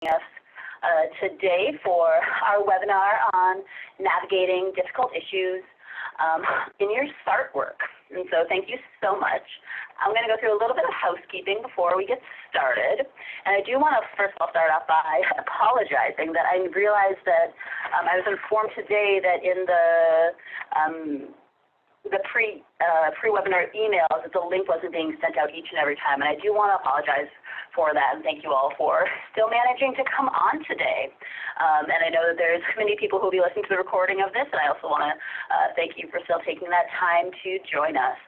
us today for our webinar on navigating difficult issues in your SART work. And so thank you so much. I'm going to go through a little bit of housekeeping before we get started. And I do want to first of all start off by apologizing that I realized that I was informed today that in the pre-webinar emails that the link wasn't being sent out each and every time. And I do want to apologize for that, and thank you all for still managing to come on today. And I know that there's many people who will be listening to the recording of this, and I also want to thank you for still taking that time to join us.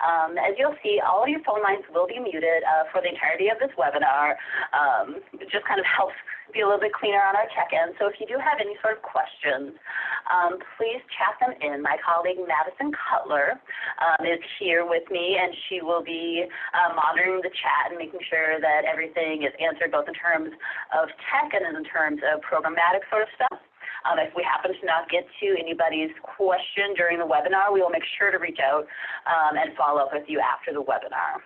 As you'll see, all of your phone lines will be muted for the entirety of this webinar. It just kind of helps be a little bit cleaner on our check-in. So if you do have any sort of questions, please chat them in. My colleague Madison Cutler is here with me, and she will be monitoring the chat and making sure that everything is answered both in terms of tech and in terms of programmatic sort of stuff. If we happen to not get to anybody's question during the webinar, we will make sure to reach out and follow up with you after the webinar.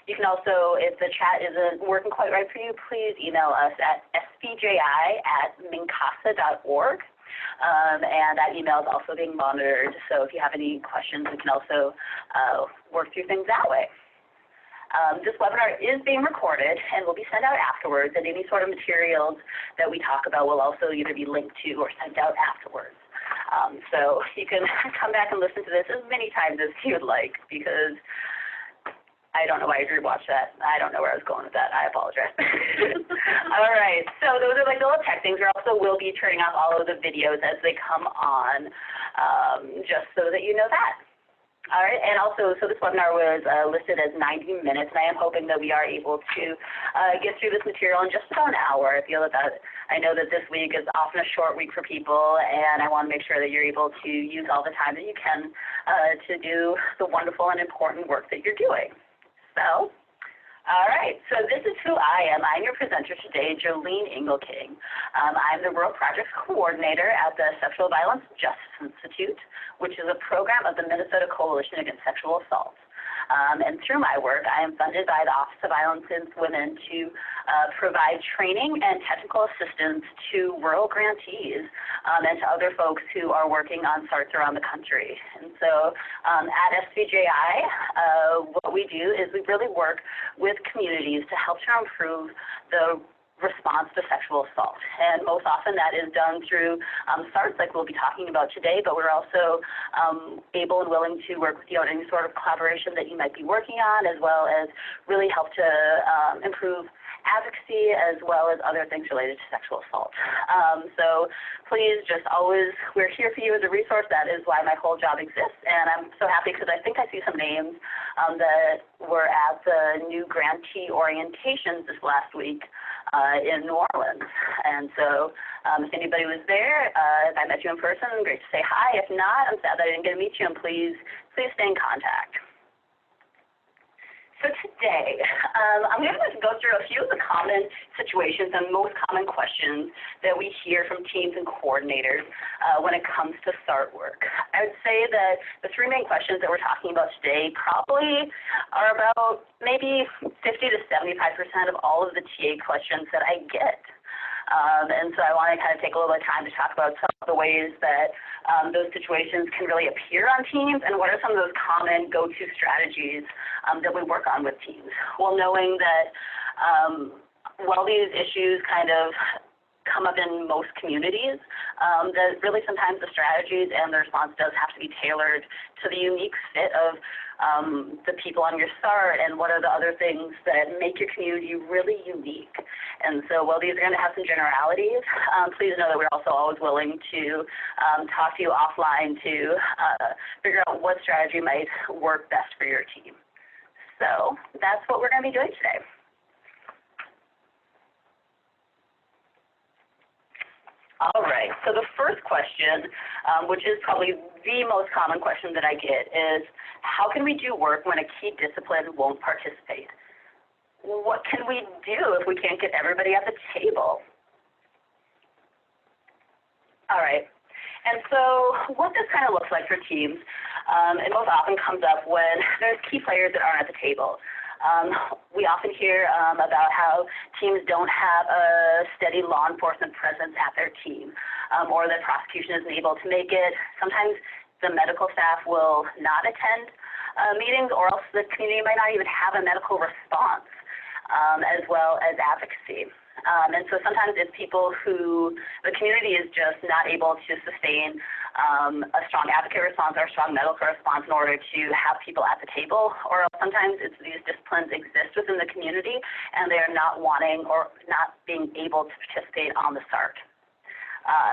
You can also, if the chat isn't working quite right for you, please email us at svji@mincasa.org. And that email is also being monitored, so if you have any questions, we can also work through things that way. This webinar is being recorded and will be sent out afterwards, and any sort of materials that we talk about will also either be linked to or sent out afterwards. So you can come back and listen to this as many times as you'd like, because I don't know why I rewatched that. I don't know where I was going with that. I apologize. All right, so those are like the little tech things. We also will be turning off all of the videos as they come on, just so that you know that. All right, and also, so this webinar was listed as 90 minutes, and I am hoping that we are able to get through this material in just about an hour. I know that this week is often a short week for people, and I want to make sure that you're able to use all the time that you can to do the wonderful and important work that you're doing. So, all right, so this is who I am. I'm your presenter today, Jolene Engelking. I'm the Rural Projects Coordinator at the Sexual Violence Justice Institute, which is a program of the Minnesota Coalition Against Sexual Assault. And through my work, I am funded by the Office of Violence Against Women to provide training and technical assistance to rural grantees and to other folks who are working on SARTs around the country. And so at SVJI, what we do is we really work with communities to help to improve the response to sexual assault. And most often that is done through SARTs like we'll be talking about today, but we're also able and willing to work with you on any sort of collaboration that you might be working on, as well as really help to improve advocacy as well as other things related to sexual assault. So please just always, we're here for you as a resource. That is why my whole job exists, and I'm so happy because I think I see some names that were at the new grantee orientations this last week in New Orleans. And so if anybody was there, if I met you in person, great to say hi. If not, I'm sad that I didn't get to meet you, and please stay in contact. So today, I'm going to go through a few of the common situations and most common questions that we hear from teams and coordinators when it comes to SART work. I would say that the three main questions that we're talking about today probably are about maybe 50 to 75% of all of the TA questions that I get. And so I want to kind of take a little bit of time to talk about some of the ways that those situations can really appear on teams, and what are some of those common go-to strategies that we work on with teams. Well, knowing that while these issues kind of come up in most communities, that really sometimes the strategies and the response does have to be tailored to the unique fit of the people on your SART, and what are the other things that make your community really unique. And so while these are going to have some generalities, please know that we're also always willing to talk to you offline to figure out what strategy might work best for your team. So that's what we're going to be doing today. All right, so the first question, which is probably the most common question that I get, is how can we do work when a key discipline won't participate? What can we do if we can't get everybody at the table? All right, and so what this kind of looks like for teams, it most often comes up when there's key players that aren't at the table. We often hear about how teams don't have a steady law enforcement presence at their team, or that prosecution isn't able to make it. Sometimes the medical staff will not attend meetings, or else the community might not even have a medical response, as well as advocacy. And so sometimes it's people who the community is just not able to sustain a strong advocate response or a strong medical response in order to have people at the table, or sometimes it's these disciplines exist within the community and they're not wanting or not being able to participate on the SART.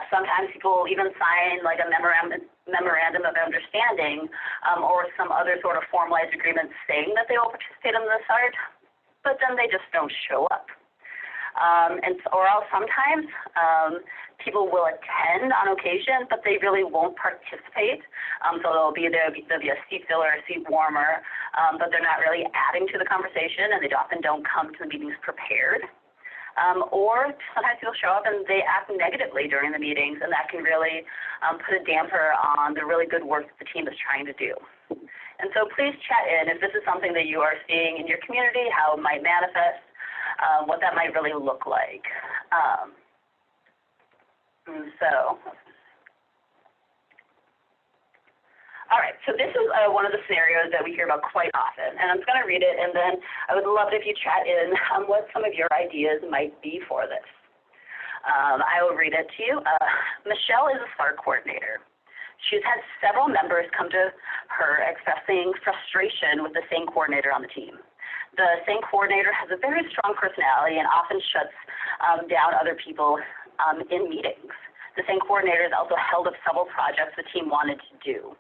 Sometimes people even sign like a memorandum of understanding or some other sort of formalized agreement saying that they will participate in the SART, but then they just don't show up. Or else sometimes people will attend on occasion, but they really won't participate. So there'll be a seat filler, a seat warmer, but they're not really adding to the conversation, and they often don't come to the meetings prepared. Or sometimes people show up and they act negatively during the meetings, and that can really put a damper on the really good work that the team is trying to do. And so please chat in if this is something that you are seeing in your community, how it might manifest, what that might really look like. All right, so this is one of the scenarios that we hear about quite often, and I'm going to read it, and then I would love it if you chat in what some of your ideas might be for this. I will read it to you. Michelle is a SART coordinator. She's had several members come to her expressing frustration with the same coordinator on the team. The same coordinator has a very strong personality and often shuts down other people in meetings. The same coordinator has also held up several projects the team wanted to do.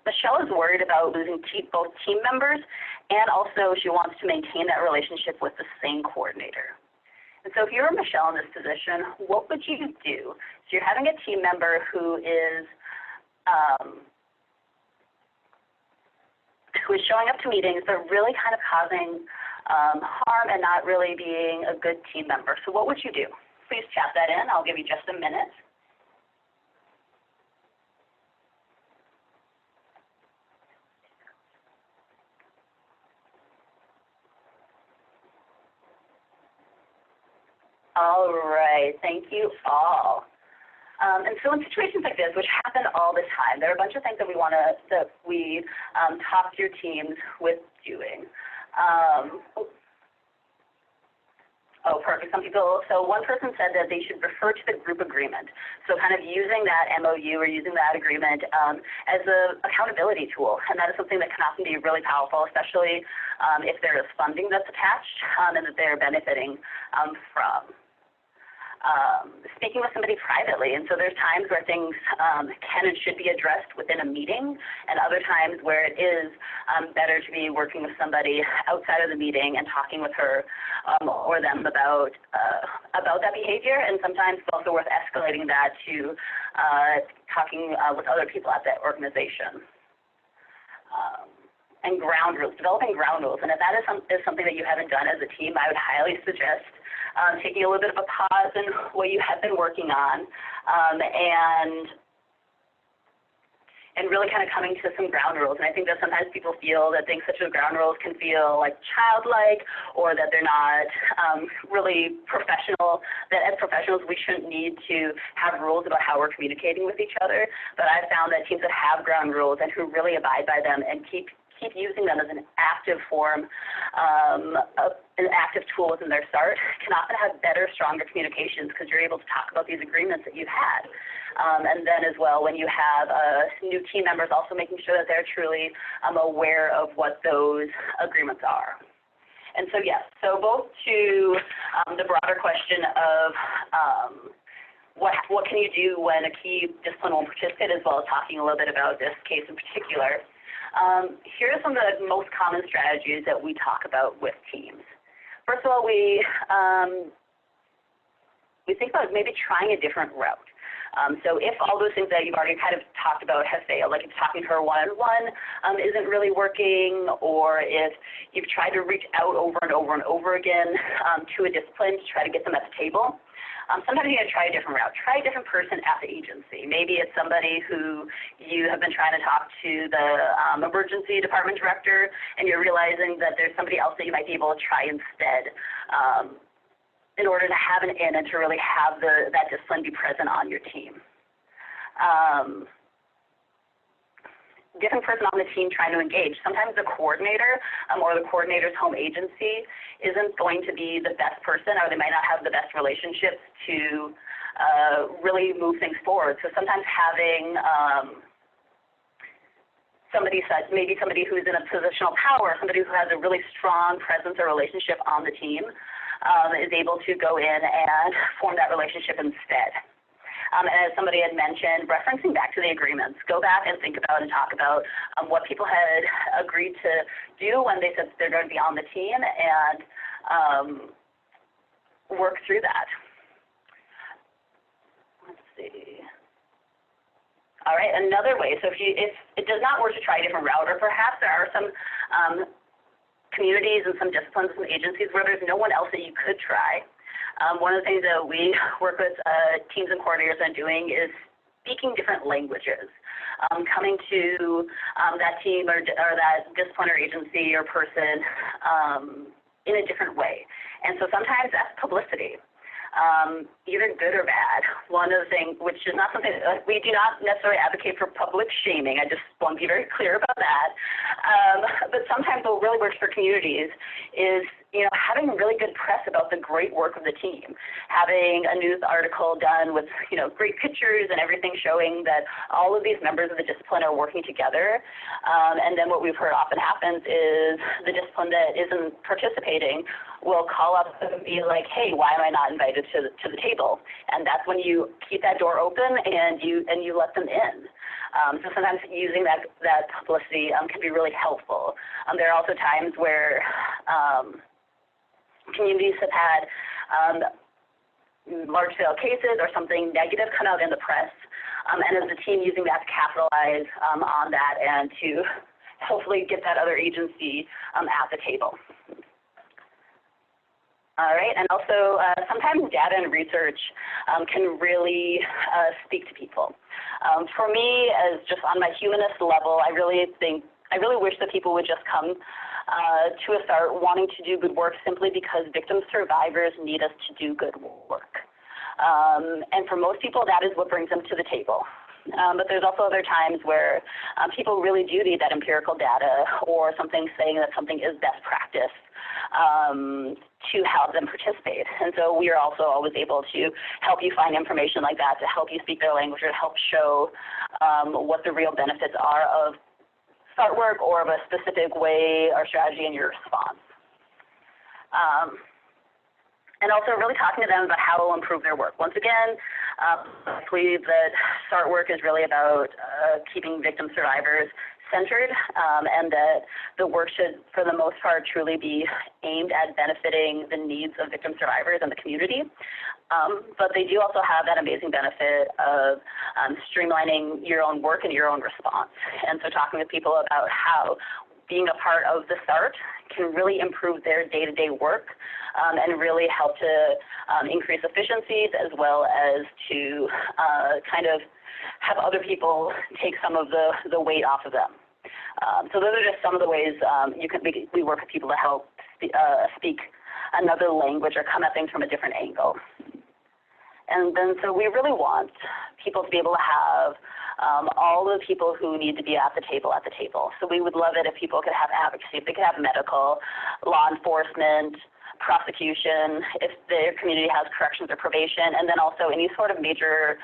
Michelle is worried about losing both team members, and also she wants to maintain that relationship with the same coordinator. And so if you're Michelle in this position, what would you do? So you're having a team member who is showing up to meetings, but really kind of causing harm and not really being a good team member. So what would you do? Please chat that in. I'll give you just a minute. All right, thank you all. And so in situations like this, which happen all the time, there are a bunch of things that we talk your teams with doing. Perfect. So one person said that they should refer to the group agreement. So kind of using that MOU or using that agreement as an accountability tool. And that is something that can often be really powerful, especially if there is funding that's attached and that they're benefiting from. Speaking with somebody privately, and so there's times where things can and should be addressed within a meeting, and other times where it is better to be working with somebody outside of the meeting and talking with her or them about that behavior, and sometimes it's also worth escalating that to talking with other people at that organization. And ground rules, developing ground rules, and if that is something that you haven't done as a team, I would highly suggest taking a little bit of a pause in what you have been working on and really kind of coming to some ground rules. And I think that sometimes people feel that things such as ground rules can feel like childlike, or that they're not really professional, that as professionals we shouldn't need to have rules about how we're communicating with each other. But I've found that teams that have ground rules and who really abide by them and keep using them as an active form, an active tool within their SART, can often have better, stronger communications because you're able to talk about these agreements that you've had. And then as well, when you have new team members, also making sure that they're truly aware of what those agreements are. And so, yes, so both to the broader question of what can you do when a key discipline won't participate, as well as talking a little bit about this case in particular. Here are some of the most common strategies that we talk about with teams. First of all, we think about maybe trying a different route. So if all those things that you've already kind of talked about have failed, like if talking to her one-on-one isn't really working, or if you've tried to reach out over and over and over again to a discipline to try to get them at the table, sometimes you got to try a different route. Try a different person at the agency. Maybe it's somebody who you have been trying to talk to the emergency department director, and you're realizing that there's somebody else that you might be able to try instead, in order to have an in and to really have that discipline be present on your team. Different person on the team trying to engage. Sometimes the coordinator or the coordinator's home agency isn't going to be the best person, or they might not have the best relationships to really move things forward. So sometimes having maybe somebody who's in a position of power, somebody who has a really strong presence or relationship on the team, is able to go in and form that relationship instead. And as somebody had mentioned, referencing back to the agreements, go back and think about and talk about what people had agreed to do when they said they're going to be on the team, and work through that. Let's see. All right, another way. So if it does not work to try a different route, or perhaps there are some communities and some disciplines and agencies where there's no one else that you could try. One of the things that we work with teams and coordinators on doing is speaking different languages, coming to that team or that discipline or agency or person in a different way. And so sometimes that's publicity, either good or bad. One of the things, which is not something, we do not necessarily advocate for public shaming. I just want to be very clear about that. But sometimes what really works for communities is having really good press about the great work of the team, having a news article done with, great pictures and everything showing that all of these members of the discipline are working together. And then what we've heard often happens is the discipline that isn't participating will call up and be like, hey, why am I not invited to the table? And that's when you keep that door open and you let them in. So sometimes using that publicity can be really helpful. There are also times where communities have had large-scale cases or something negative come out in the press, and as the team using that to capitalize on that and to hopefully get that other agency at the table. All right, and also sometimes data and research can really speak to people. For me, as just on my humanist level, I really wish that people would just come to a SART wanting to do good work simply because victim survivors need us to do good work. And for most people, that is what brings them to the table. But there's also other times where people really do need that empirical data or something saying that something is best practice to help them participate. And so we are also always able to help you find information like that, to help you speak their language, or to help show what the real benefits are of SART work or of a specific way or strategy in your response. And also really talking to them about how it will improve their work. Once again, I believe that SART work is really about keeping victim survivors centered, and that the work should, for the most part, truly be aimed at benefiting the needs of victim survivors and the community. But they do also have that amazing benefit of streamlining your own work and your own response. And so talking with people about how being a part of the SART can really improve their day-to-day work and really help to increase efficiencies, as well as to kind of have other people take some of the weight off of them. So those are just some of the ways we work with people to help speak another language or come at things from a different angle. And then so we really want people to be able to have all the people who need to be at the table. So we would love it if people could have advocacy, if they could have medical, law enforcement, prosecution, if their community has corrections or probation, and then also any sort of major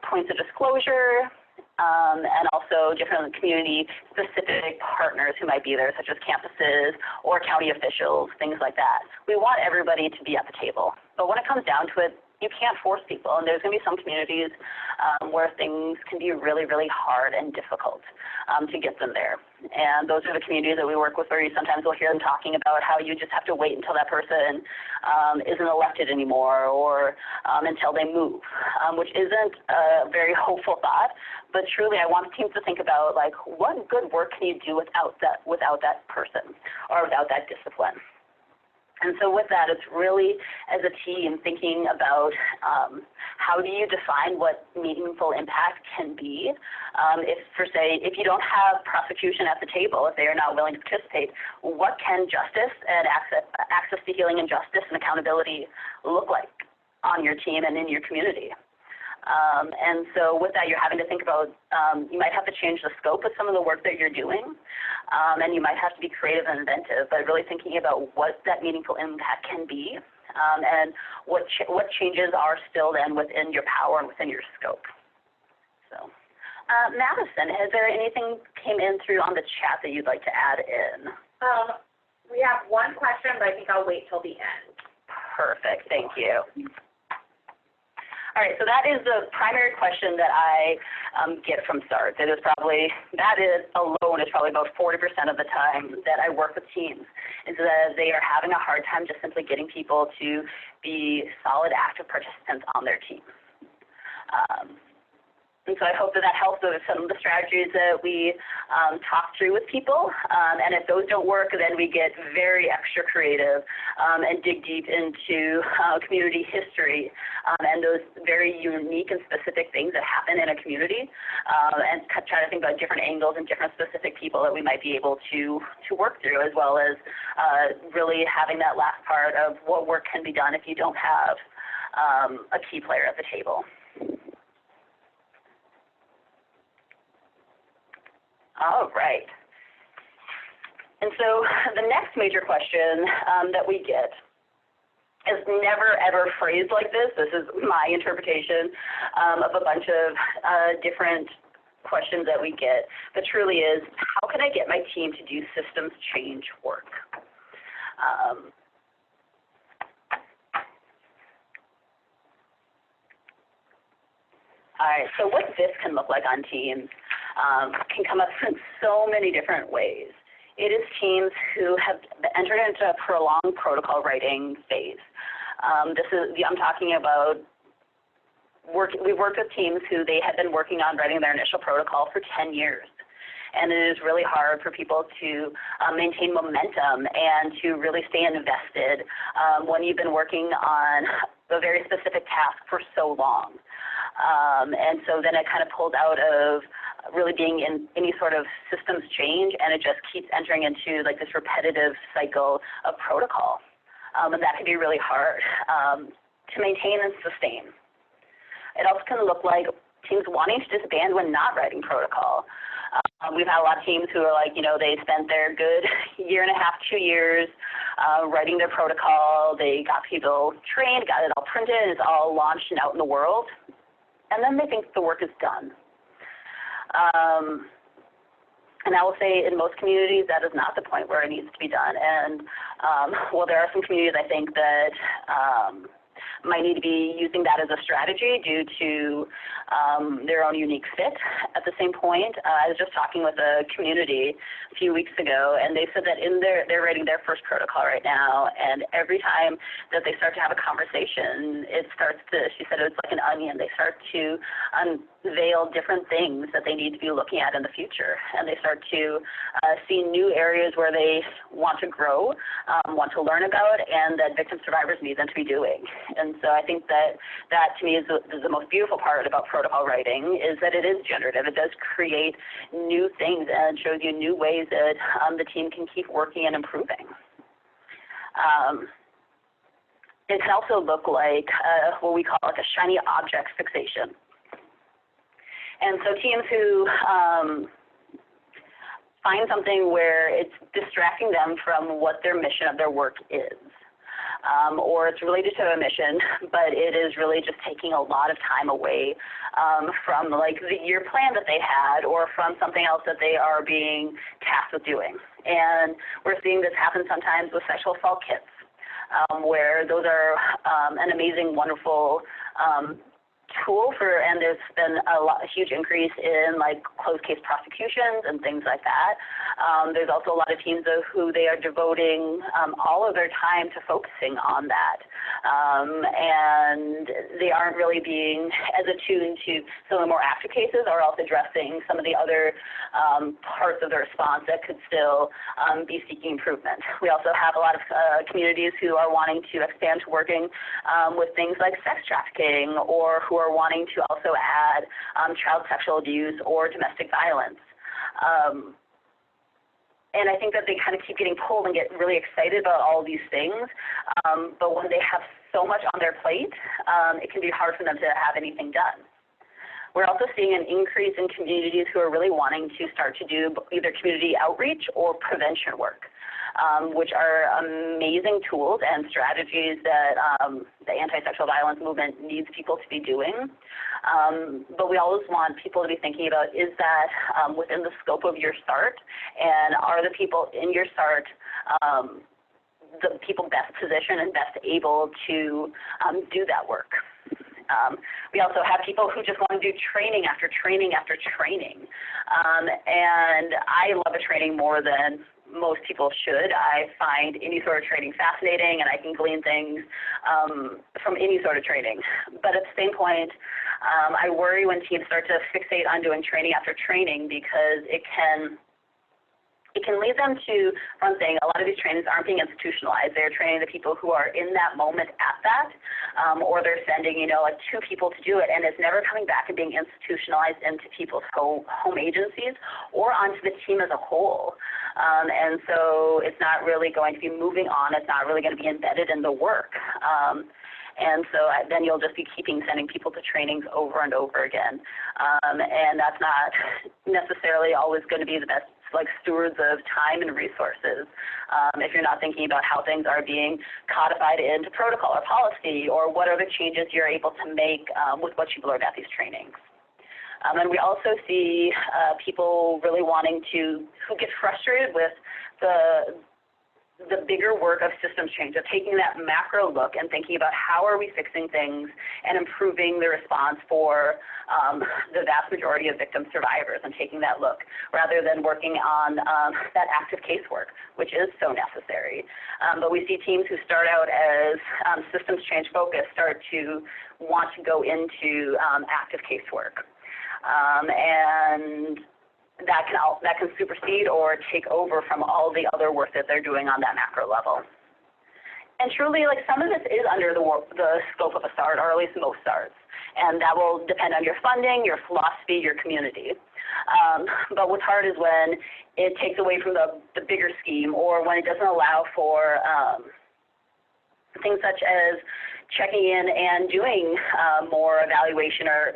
points of disclosure, and also different community-specific partners who might be there, such as campuses or county officials, things like that. We want everybody to be at the table. But when it comes down to it, you can't force people, and there's going to be some communities where things can be really, really hard and difficult to get them there. And those are the communities that we work with where you sometimes will hear them talking about how you just have to wait until that person isn't elected anymore or until they move, which isn't a very hopeful thought. But truly, I want teams to think about, like, what good work can you do without that person or without that discipline? And so with that, it's really, as a team, thinking about how do you define what meaningful impact can be. If you don't have prosecution at the table, if they are not willing to participate, what can justice and access to healing and justice and accountability look like on your team and in your community? And so with that, you're having to think about, you might have to change the scope of some of the work that you're doing, and you might have to be creative and inventive, but really thinking about what that meaningful impact can be, and what changes are still then within your power and within your scope. So, Madison, has there anything came in through on the chat that you'd like to add in? We have one question, but I think I'll wait till the end. Perfect, thank you. All right, so that is the primary question that I get from SARTs. That alone is probably about 40% of the time that I work with teams, is that they are having a hard time just simply getting people to be solid, active participants on their team. And so I hope that helps with some of the strategies that we talk through with people. And if those don't work, then we get very extra creative and dig deep into community history and those very unique and specific things that happen in a community, and try to think about different angles and different specific people that we might be able to work through, as well as really having that last part of what work can be done if you don't have a key player at the table. All right. And so the next major question that we get is never, ever phrased like this. This is my interpretation of a bunch of different questions that we get, but truly is, how can I get my team to do systems change work? All right, so what this can look like on teams can come up in so many different ways. It is teams who have entered into a prolonged protocol writing phase. I'm talking about we've worked with teams who they had been working on writing their initial protocol for 10 years. And it is really hard for people to maintain momentum and to really stay invested when you've been working on a very specific task for so long. And so then it kind of pulls out of really being in any sort of systems change, and it just keeps entering into like this repetitive cycle of protocol. And that can be really hard to maintain and sustain. It also can look like teams wanting to disband when not writing protocol. We've had a lot of teams who are like, they spent their good year and a half, 2 years writing their protocol. They got people trained, got it all printed, it's all launched and out in the world. And then they think the work is done. And I will say in most communities that is not the point where it needs to be done. And while there are some communities I think that might need to be using that as a strategy due to their own unique fit. At the same point, I was just talking with a community a few weeks ago, and they said that they're writing their first protocol right now, and every time that they start to have a conversation, she said it's like an onion. They start to unveil different things that they need to be looking at in the future, and they start to see new areas where they want to grow, want to learn about, and that victim survivors need them to be doing. And so I think that to me is the most beautiful part about protocol writing, is that it is generative. It does create new things and shows you new ways that the team can keep working and improving. It can also look like what we call like a shiny object fixation. And so teams who find something where it's distracting them from what their mission of their work is. Or it's related to a mission, but it is really just taking a lot of time away from like the year plan that they had, or from something else that they are being tasked with doing. And we're seeing this happen sometimes with sexual assault kits. where those are an amazing, wonderful tool for, and there's been a huge increase in like closed case prosecutions and things like that. There's also a lot of teams who they are devoting all of their time to focusing on that. And they aren't really being as attuned to some of the more active cases, or else addressing some of the other parts of the response that could still be seeking improvement. We also have a lot of communities who are wanting to expand to working with things like sex trafficking, or who are wanting to also add child sexual abuse or domestic violence. And I think that they kind of keep getting pulled and get really excited about all these things, but when they have so much on their plate, it can be hard for them to have anything done. We're also seeing an increase in communities who are really wanting to start to do either community outreach or prevention work, which are amazing tools and strategies that the anti-sexual violence movement needs people to be doing. But we always want people to be thinking about, is that within the scope of your SART, and are the people in your SART the people best positioned and best able to do that work? We also have people who just want to do training after training after training. And I love a training more than most people should. I find any sort of training fascinating, and I can glean things from any sort of training. But at the same point, I worry when teams start to fixate on doing training after training, because it can lead them to one thing. A lot of these trainings aren't being institutionalized. They're training the people who are in that moment at that, or they're sending, like 2 people to do it, and it's never coming back and being institutionalized into people's home agencies or onto the team as a whole. And so it's not really going to be moving on. It's not really going to be embedded in the work. And so then you'll just be sending people to trainings over and over again. And that's not necessarily always going to be the best stewards of time and resources, if you're not thinking about how things are being codified into protocol or policy, or what are the changes you're able to make with what you've learned at these trainings. And we also see people really wanting who get frustrated with the bigger work of systems change, of taking that macro look and thinking about how are we fixing things and improving the response for the vast majority of victim survivors, and taking that look rather than working on that active casework, which is so necessary. But we see teams who start out as systems change focused start to want to go into active casework. And that can supersede or take over from all the other work that they're doing on that macro level. And truly, some of this is under the scope of a SART, or at least most SARTs, and that will depend on your funding, your philosophy, your community. But what's hard is when it takes away from the bigger scheme, or when it doesn't allow for things such as checking in and doing more evaluation or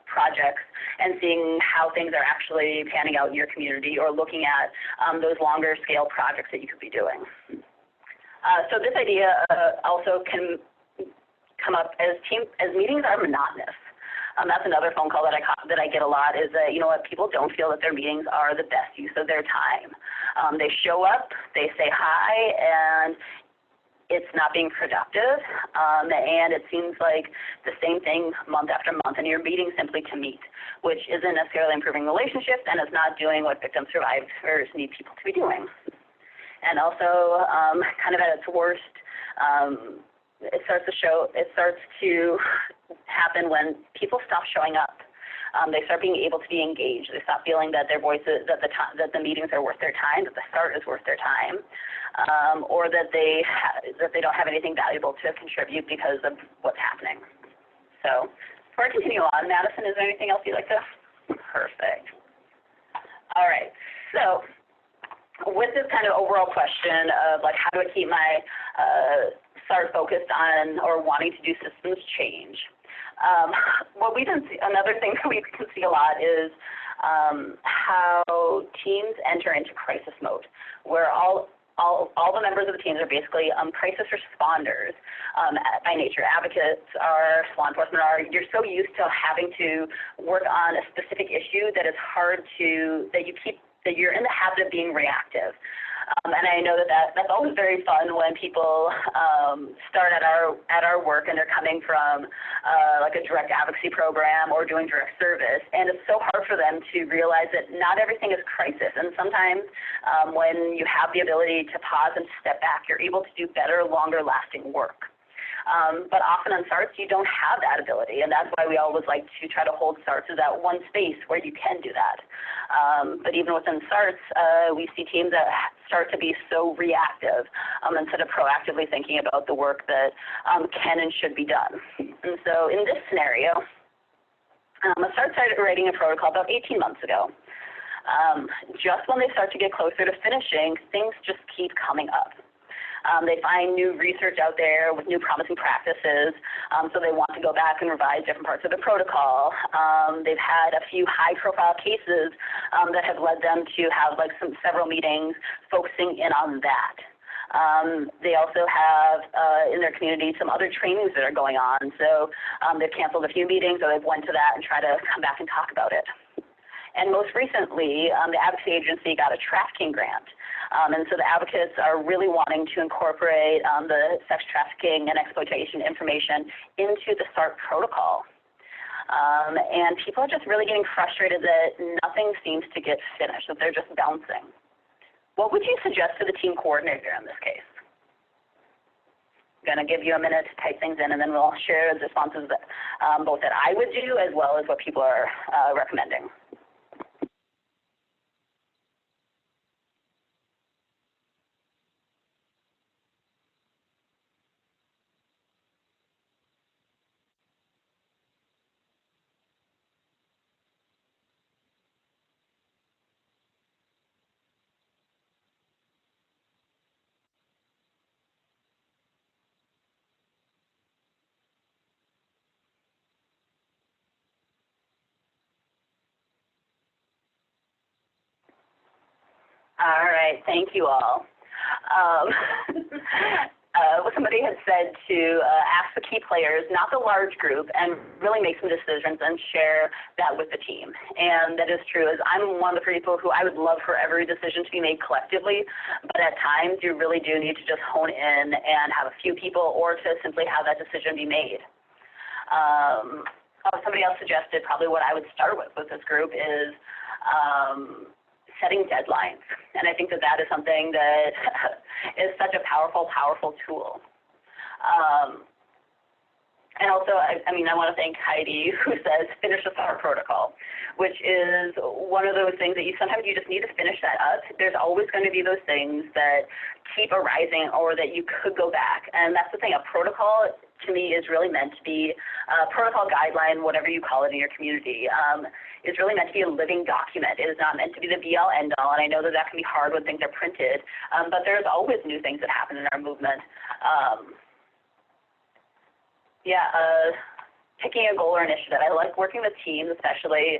projects and seeing how things are actually panning out in your community, or looking at those longer scale projects that you could be doing. So this idea also can come up as meetings are monotonous. That's another phone call that I get a lot, is that, people don't feel that their meetings are the best use of their time. They show up, they say hi, and it's not being productive, and it seems like the same thing month after month, and you're meeting simply to meet, which isn't necessarily improving relationships, and it's not doing what victim survivors need people to be doing. And also, kind of at its worst, it starts to happen when people stop showing up. They start being able to be engaged. They stop feeling that their voices, that the meetings are worth their time, that the SART is worth their time, or that they don't have anything valuable to contribute because of what's happening. So before I continue on, Madison, is there anything else you'd like to? Perfect. All right. So with this kind of overall question of how do I keep my SART focused on or wanting to do systems change, what we can see, another thing that we can see a lot is how teams enter into crisis mode, where all the members of the teams are basically crisis responders by nature. Advocates are, law enforcement are. You're so used to having to work on a specific issue that it's hard to, that you're in the habit of being reactive. And I know that's always very fun when people start at our work and they're coming from like a direct advocacy program or doing direct service, and it's so hard for them to realize that not everything is crisis. And sometimes when you have the ability to pause and step back, you're able to do better, longer-lasting work. But often on SARTs, you don't have that ability, and that's why we always like to try to hold SARTs as that one space where you can do that. But even within SARTs, we see teams that start to be so reactive instead of proactively thinking about the work that can and should be done. And so in this scenario, I started writing a protocol about 18 months ago. Just when they start to get closer to finishing, things just keep coming up. They find new research out there with new promising practices, so they want to go back and revise different parts of the protocol. They've had a few high-profile cases that have led them to have like several meetings focusing in on that. They also have in their community some other trainings that are going on, so they've canceled a few meetings or they've went to that and try to come back and talk about it. And most recently, the advocacy agency got a trafficking grant. And so the advocates are really wanting to incorporate the sex trafficking and exploitation information into the SART protocol. And people are just really getting frustrated that nothing seems to get finished, that they're just bouncing. What would you suggest to the team coordinator in this case? I'm going to give you a minute to type things in, and then we'll share the responses that, both that I would do as well as what people are recommending. All right, thank you all. Somebody had said to ask the key players, not the large group, and really make some decisions and share that with the team. And that is true, as I'm one of the people who I would love for every decision to be made collectively, but at times you really do need to just hone in and have a few people or to simply have that decision be made. Somebody else suggested probably what I would start with this group is setting deadlines. And I think that that is something that is such a powerful, powerful tool. And also, I want to thank Heidi, who says, finish the SART protocol, which is one of those things that sometimes you just need to finish that up. There's always going to be those things that keep arising or that you could go back. And that's the thing, a protocol to me is really meant to be a protocol guideline, whatever you call it in your community. Is really meant to be a living document. It is not meant to be the be-all, end-all, and I know that that can be hard when things are printed, but there's always new things that happen in our movement. Picking a goal or initiative. I like working with teams, especially.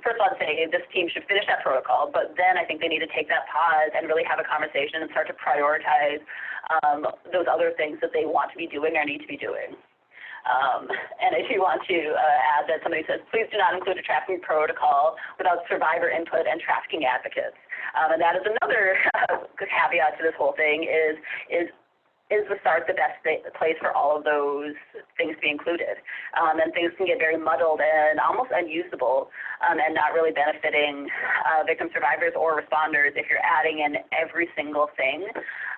First of all, I'd say this team should finish that protocol, but then I think they need to take that pause and really have a conversation and start to prioritize those other things that they want to be doing or need to be doing. And I do want to add that somebody says, please do not include a trafficking protocol without survivor input and trafficking advocates. And that is another caveat to this whole thing is the SART the best place for all of those things to be included? And things can get very muddled and almost unusable and not really benefiting victim survivors or responders if you're adding in every single thing.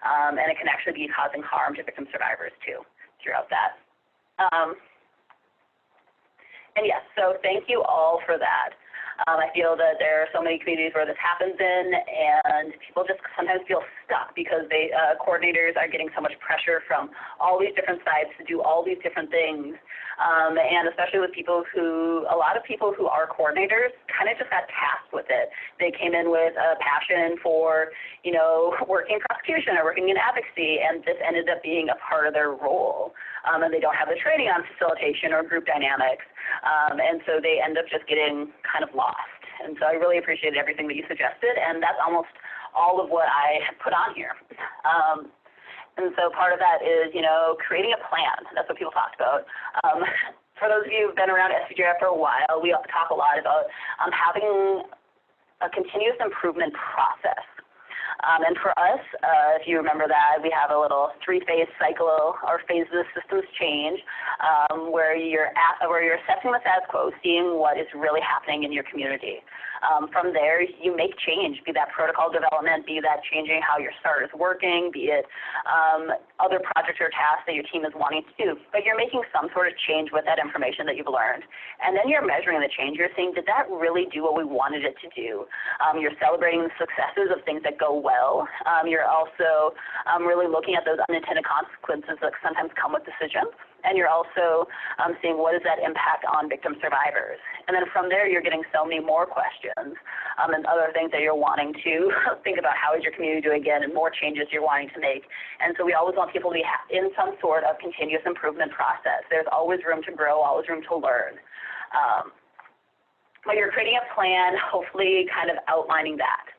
And it can actually be causing harm to victim survivors too throughout that. And yes, so thank you all for that. I feel that there are so many communities where this happens in, and people just sometimes feel stuck because coordinators are getting so much pressure from all these different sides to do all these different things. And especially with a lot of people who are coordinators kind of just got tasked with it. They came in with a passion for, working prosecution or working in advocacy, and this ended up being a part of their role. And they don't have the training on facilitation or group dynamics. And so they end up just getting kind of lost. And so I really appreciated everything that you suggested, and that's almost all of what I put on here. And so part of that is, creating a plan. That's what people talked about. For those of you who've been around SCJF for a while, we talk a lot about having a continuous improvement process. And for us, if you remember that, we have a little three-phase cycle or phase of the systems change where you're assessing the status quo, seeing what is really happening in your community. From there, you make change, be that protocol development, be that changing how your SART is working, be it other projects or tasks that your team is wanting to do. But you're making some sort of change with that information that you've learned. And then you're measuring the change. You're saying, did that really do what we wanted it to do? You're celebrating the successes of things that go well. You're also really looking at those unintended consequences that sometimes come with decisions. And you're also seeing what is that impact on victim survivors. And then from there, you're getting so many more questions and other things that you're wanting to think about. How is your community doing again, and more changes you're wanting to make. And so we always want people to be in some sort of continuous improvement process. There's always room to grow, always room to learn. But you're creating a plan, hopefully kind of outlining that.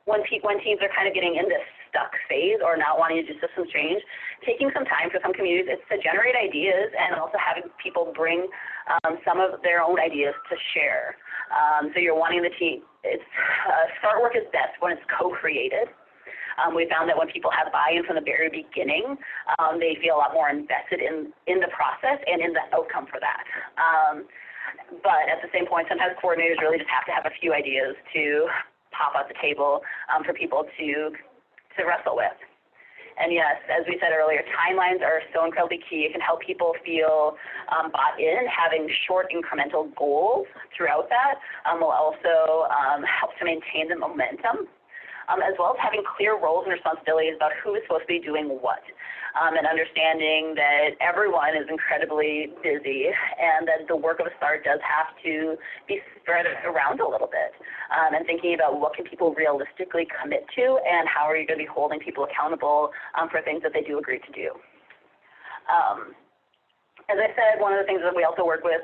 When teams are kind of getting in this stuck phase or not wanting to do systems change, taking some time for some communities is to generate ideas and also having people bring some of their own ideas to share. So you're wanting the team, SART work is best when it's co-created. We found that when people have buy-in from the very beginning, they feel a lot more invested in the process and in the outcome for that. But at the same point, sometimes coordinators really just have to have a few ideas to pop at the table for people to wrestle with. And yes, as we said earlier, timelines are so incredibly key. It can help people feel bought in. Having short incremental goals throughout that will also help to maintain the momentum, as well as having clear roles and responsibilities about who is supposed to be doing what. And understanding that everyone is incredibly busy and that the work of a SART does have to be spread around a little bit. And thinking about what can people realistically commit to and how are you going to be holding people accountable for things that they do agree to do. As I said, one of the things that we also work with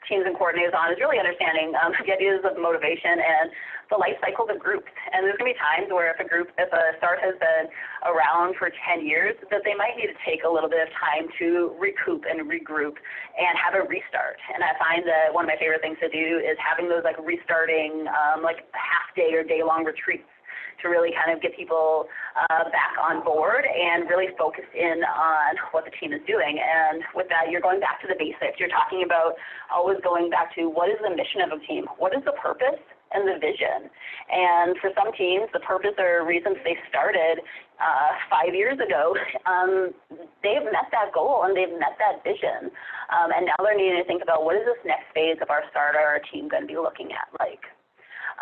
teams and coordinators on is really understanding the ideas of motivation and the life cycles of groups. And there's going to be times where if a SART has been around for 10 years, that they might need to take a little bit of time to recoup and regroup and have a restart. And I find that one of my favorite things to do is having those like restarting like half-day or day-long retreats to really kind of get people back on board and really focus in on what the team is doing. And with that, you're going back to the basics. You're talking about always going back to what is the mission of a team? What is the purpose and the vision? And for some teams, the purpose or reasons they started 5 years ago, they've met that goal and they've met that vision. And now they're needing to think about what is this next phase of our SART or our team going to be looking at like.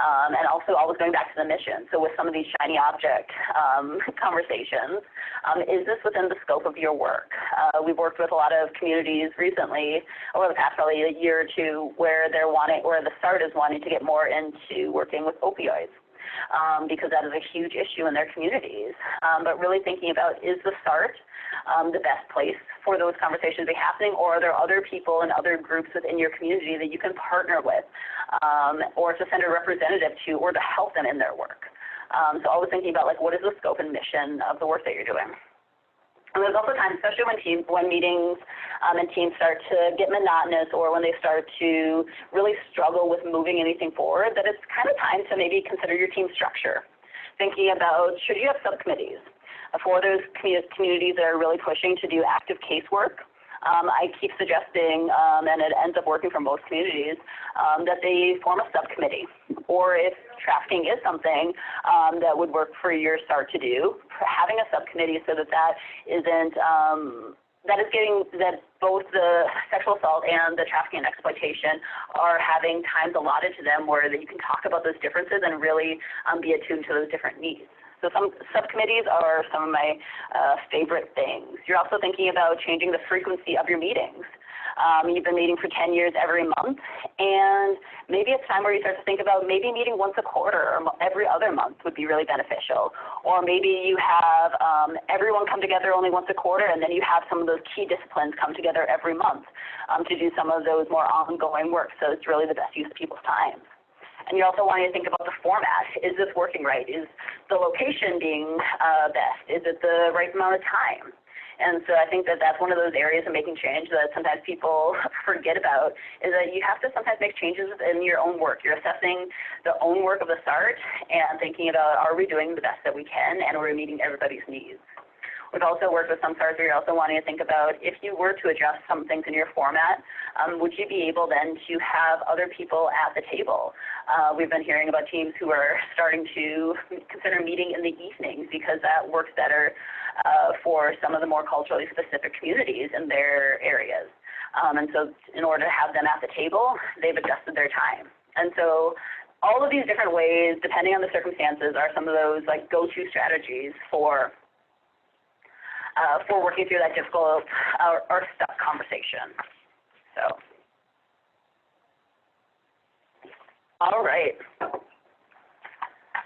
And also always going back to the mission. So with some of these shiny object conversations, is this within the scope of your work? We've worked with a lot of communities recently, over the past probably a year or two, where the SART is wanting to get more into working with opioids. Because that is a huge issue in their communities. But really thinking about, is the SART the best place for those conversations to be happening, or are there other people and other groups within your community that you can partner with, or to send a representative to, or to help them in their work? So always thinking about like, what is the scope and mission of the work that you're doing? And there's also times, especially when meetings and teams start to get monotonous or when they start to really struggle with moving anything forward, that it's kind of time to maybe consider your team structure. Thinking about, should you have subcommittees? For those communities that are really pushing to do active casework, I keep suggesting, and it ends up working for most communities, that they form a subcommittee. Or if trafficking is something that would work for your SART to do, having a subcommittee so that isn't that both the sexual assault and the trafficking and exploitation are having times allotted to them where that you can talk about those differences and really be attuned to those different needs. So some subcommittees are some of my favorite things. You're also thinking about changing the frequency of your meetings. You've been meeting for 10 years every month, and maybe it's time where you start to think about maybe meeting once a quarter or every other month would be really beneficial. Or maybe you have everyone come together only once a quarter, and then you have some of those key disciplines come together every month to do some of those more ongoing work. So it's really the best use of people's time. And you're also wanting to think about the format. Is this working right? Is the location being best? Is it the right amount of time? And so I think that that's one of those areas of making change that sometimes people forget about, is that you have to sometimes make changes in your own work. You're assessing the own work of the SART and thinking about, are we doing the best that we can, and are we meeting everybody's needs? We've also worked with some SARTs where you're also wanting to think about, if you were to adjust some things in your format, would you be able then to have other people at the table? We've been hearing about teams who are starting to consider meeting in the evenings because that works better for some of the more culturally specific communities in their areas. And so in order to have them at the table, they've adjusted their time. And so all of these different ways, depending on the circumstances, are some of those like go-to strategies for working through that difficult or stuck conversation. So, all right.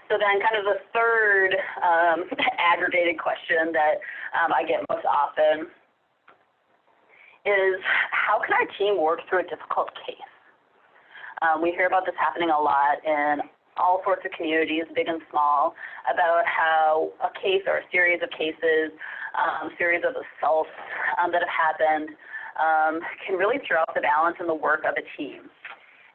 So then kind of the third aggregated question that I get most often is, how can our team work through a difficult case? We hear about this happening a lot in all sorts of communities, big and small, about how a case or a series of cases, series of assaults that have happened can really throw off the balance in the work of a team.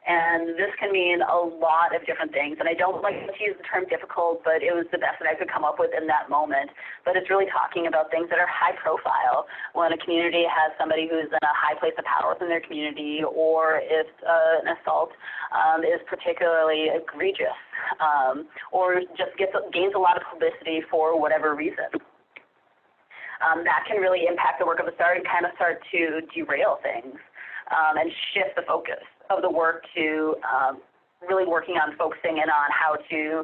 And this can mean a lot of different things. And I don't like to use the term difficult, but it was the best that I could come up with in that moment. But it's really talking about things that are high profile. When a community has somebody who's in a high place of power within their community, or if an assault is particularly egregious, or just gains a lot of publicity for whatever reason. That can really impact the work of the SART and kind of start to derail things and shift the focus of the work to really working on focusing in on how to,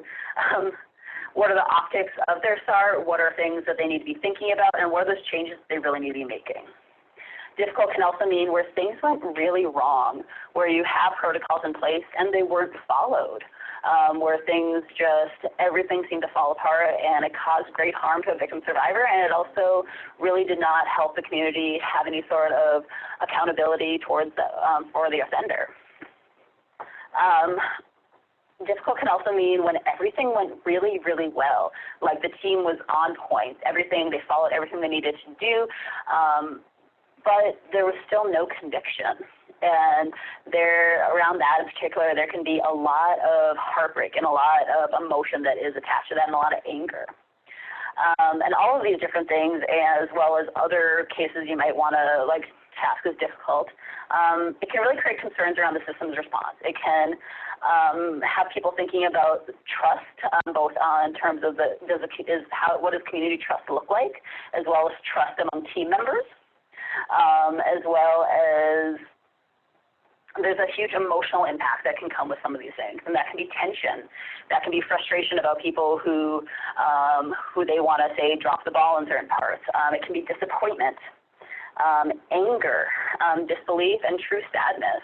what are the optics of their SART, what are things that they need to be thinking about, and what are those changes they really need to be making. Difficult can also mean where things went really wrong, where you have protocols in place and they weren't followed. Where things everything seemed to fall apart, and it caused great harm to a victim survivor, and it also really did not help the community have any sort of accountability towards for the offender. Difficult can also mean when everything went really, really well, like the team was on point, they followed everything they needed to do, but there was still no conviction. And around that in particular, there can be a lot of heartbreak and a lot of emotion that is attached to that, and a lot of anger. And all of these different things, as well as other cases you might want to task as difficult, it can really create concerns around the system's response. It can have people thinking about trust, both in terms of what does community trust look like, as well as trust among team members, as well as there's a huge emotional impact that can come with some of these things, and that can be tension. That can be frustration about people who they want to say drop the ball in certain parts. It can be disappointment, anger, disbelief, and true sadness.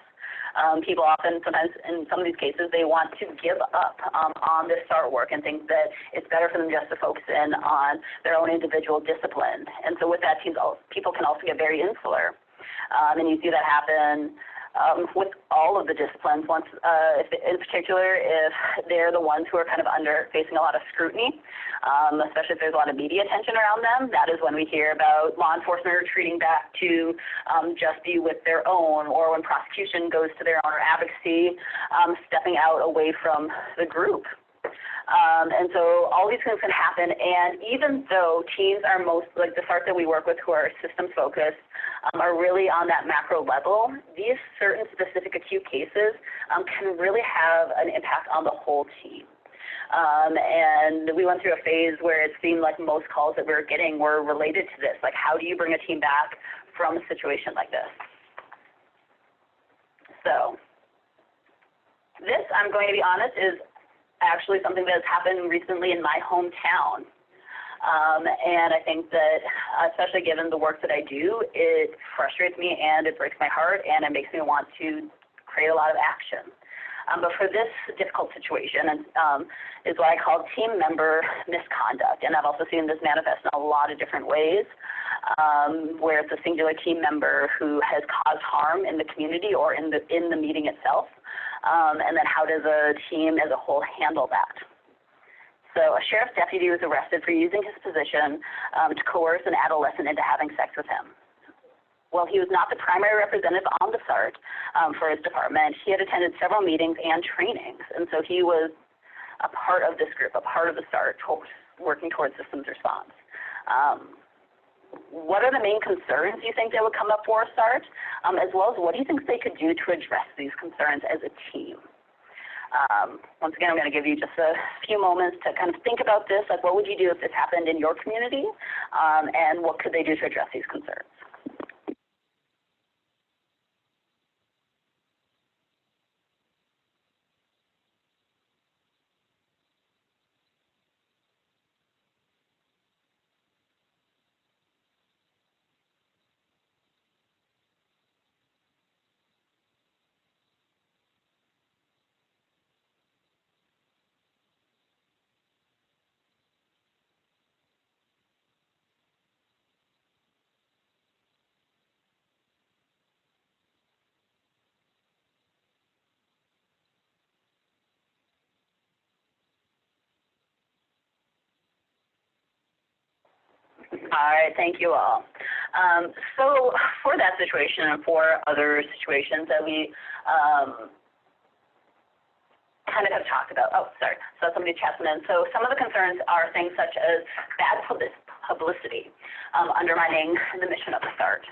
People often, sometimes in some of these cases, they want to give up on this SART work and think that it's better for them just to focus in on their own individual discipline. And so with that, people can also get very insular. And you see that happen with all of the disciplines, in particular if they're the ones who are kind of facing a lot of scrutiny, especially if there's a lot of media attention around them. That is when we hear about law enforcement retreating back to just be with their own, or when prosecution goes to their own, or advocacy stepping out away from the group. And so all these things can happen, and even though teams are the SART that we work with who are systems focused, are really on that macro level, these certain specific acute cases can really have an impact on the whole team. And we went through a phase where it seemed like most calls that we were getting were related to this, like how do you bring a team back from a situation like this? So this, I'm going to be honest, is actually something that has happened recently in my hometown. And I think that, especially given the work that I do, it frustrates me and it breaks my heart and it makes me want to create a lot of action. But for this difficult situation, is what I call team member misconduct. And I've also seen this manifest in a lot of different ways, where it's a singular team member who has caused harm in the community or in the meeting itself. And then how does a team as a whole handle that? So a sheriff's deputy was arrested for using his position to coerce an adolescent into having sex with him. While he was not the primary representative on the SART for his department, he had attended several meetings and trainings, and so he was a part of this group, a part of the SART, working towards systems response. What are the main concerns you think that would come up for a SART, as well as what do you think they could do to address these concerns as a team? Once again, I'm going to give you just a few moments to kind of think about this, like what would you do if this happened in your community, and what could they do to address these concerns? All right, thank you all. So for that situation and for other situations that we kind of have talked about, so somebody checking in. So some of the concerns are things such as bad publicity, undermining the mission of the SART.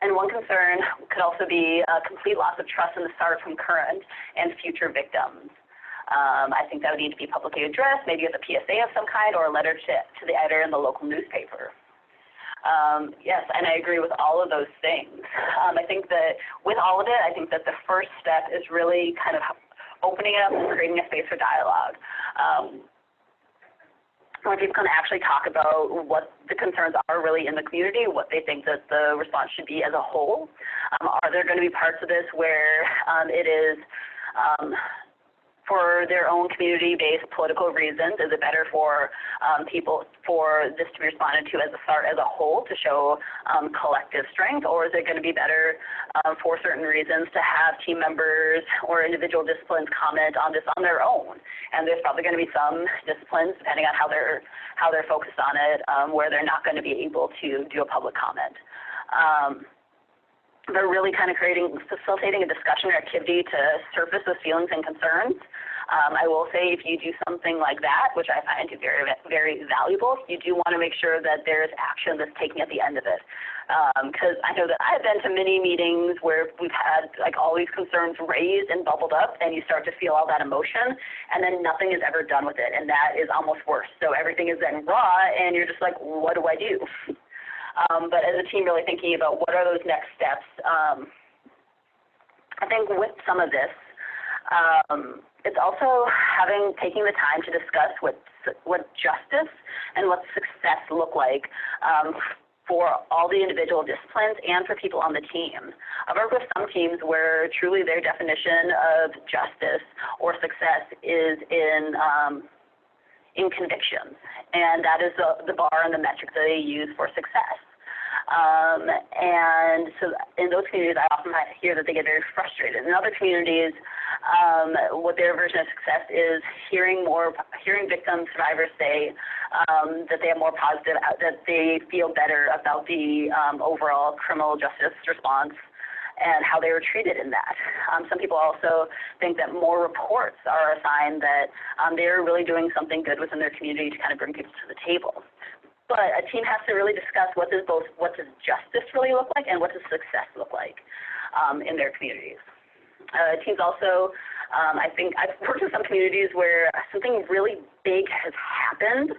And one concern could also be a complete loss of trust in the SART from current and future victims. I think that would need to be publicly addressed, maybe with a PSA of some kind or a letter to the editor in the local newspaper. Yes, and I agree with all of those things. I think that with all of it, I think that the first step is really kind of opening it up and creating a space for dialogue. Where people can actually talk about what the concerns are really in the community, what they think that the response should be as a whole. Are there going to be parts of this where it is for their own community-based political reasons? Is it better for people for this to be responded to as a SART as a whole to show collective strength, or is it going to be better for certain reasons to have team members or individual disciplines comment on this on their own? And there's probably going to be some disciplines, depending on how they're focused on it, where they're not going to be able to do a public comment. But really kind of facilitating a discussion or activity to surface those feelings and concerns. I will say if you do something like that, which I find to be very, very valuable, you do want to make sure that there's action that's taken at the end of it. Because I know that I've been to many meetings where we've had like all these concerns raised and bubbled up, and you start to feel all that emotion, and then nothing is ever done with it, and that is almost worse. So everything is then raw, and you're just like, what do I do? But as a team, really thinking about what are those next steps. I think with some of this, it's also taking the time to discuss what justice and what success look like for all the individual disciplines and for people on the team. I've worked with some teams where truly their definition of justice or success is in convictions, and that is the bar and the metric that they use for success. And so in those communities, I often hear that they get very frustrated. In other communities, what their version of success is hearing victims, survivors say that they have more positive, that they feel better about the overall criminal justice response and how they were treated in that. Some people also think that more reports are a sign that they're really doing something good within their community to kind of bring people to the table. But a team has to really discuss what does justice really look like and what does success look like in their communities. Teams also, I think I've worked with some communities where something really big has happened,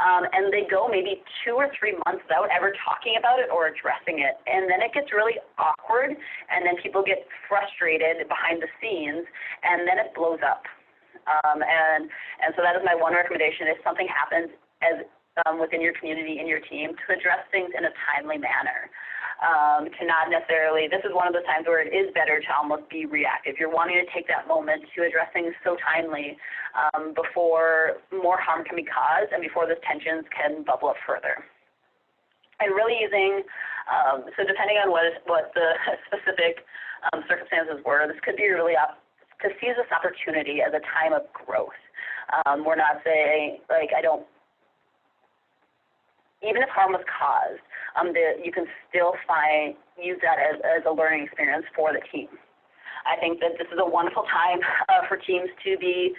and they go maybe 2 or 3 months without ever talking about it or addressing it, and then it gets really awkward, and then people get frustrated behind the scenes, and then it blows up. And so that is my one recommendation: if something happens within your community, in your team, to address things in a timely manner. To not necessarily, this is one of those times where it is better to almost be reactive. You're wanting to take that moment to address things so timely before more harm can be caused and before the tensions can bubble up further. And really using, so depending on what the specific circumstances were, this could be really to seize this opportunity as a time of growth. We're not saying, like, even if harm was caused, you can still use that as a learning experience for the team. I think that this is a wonderful time for teams to be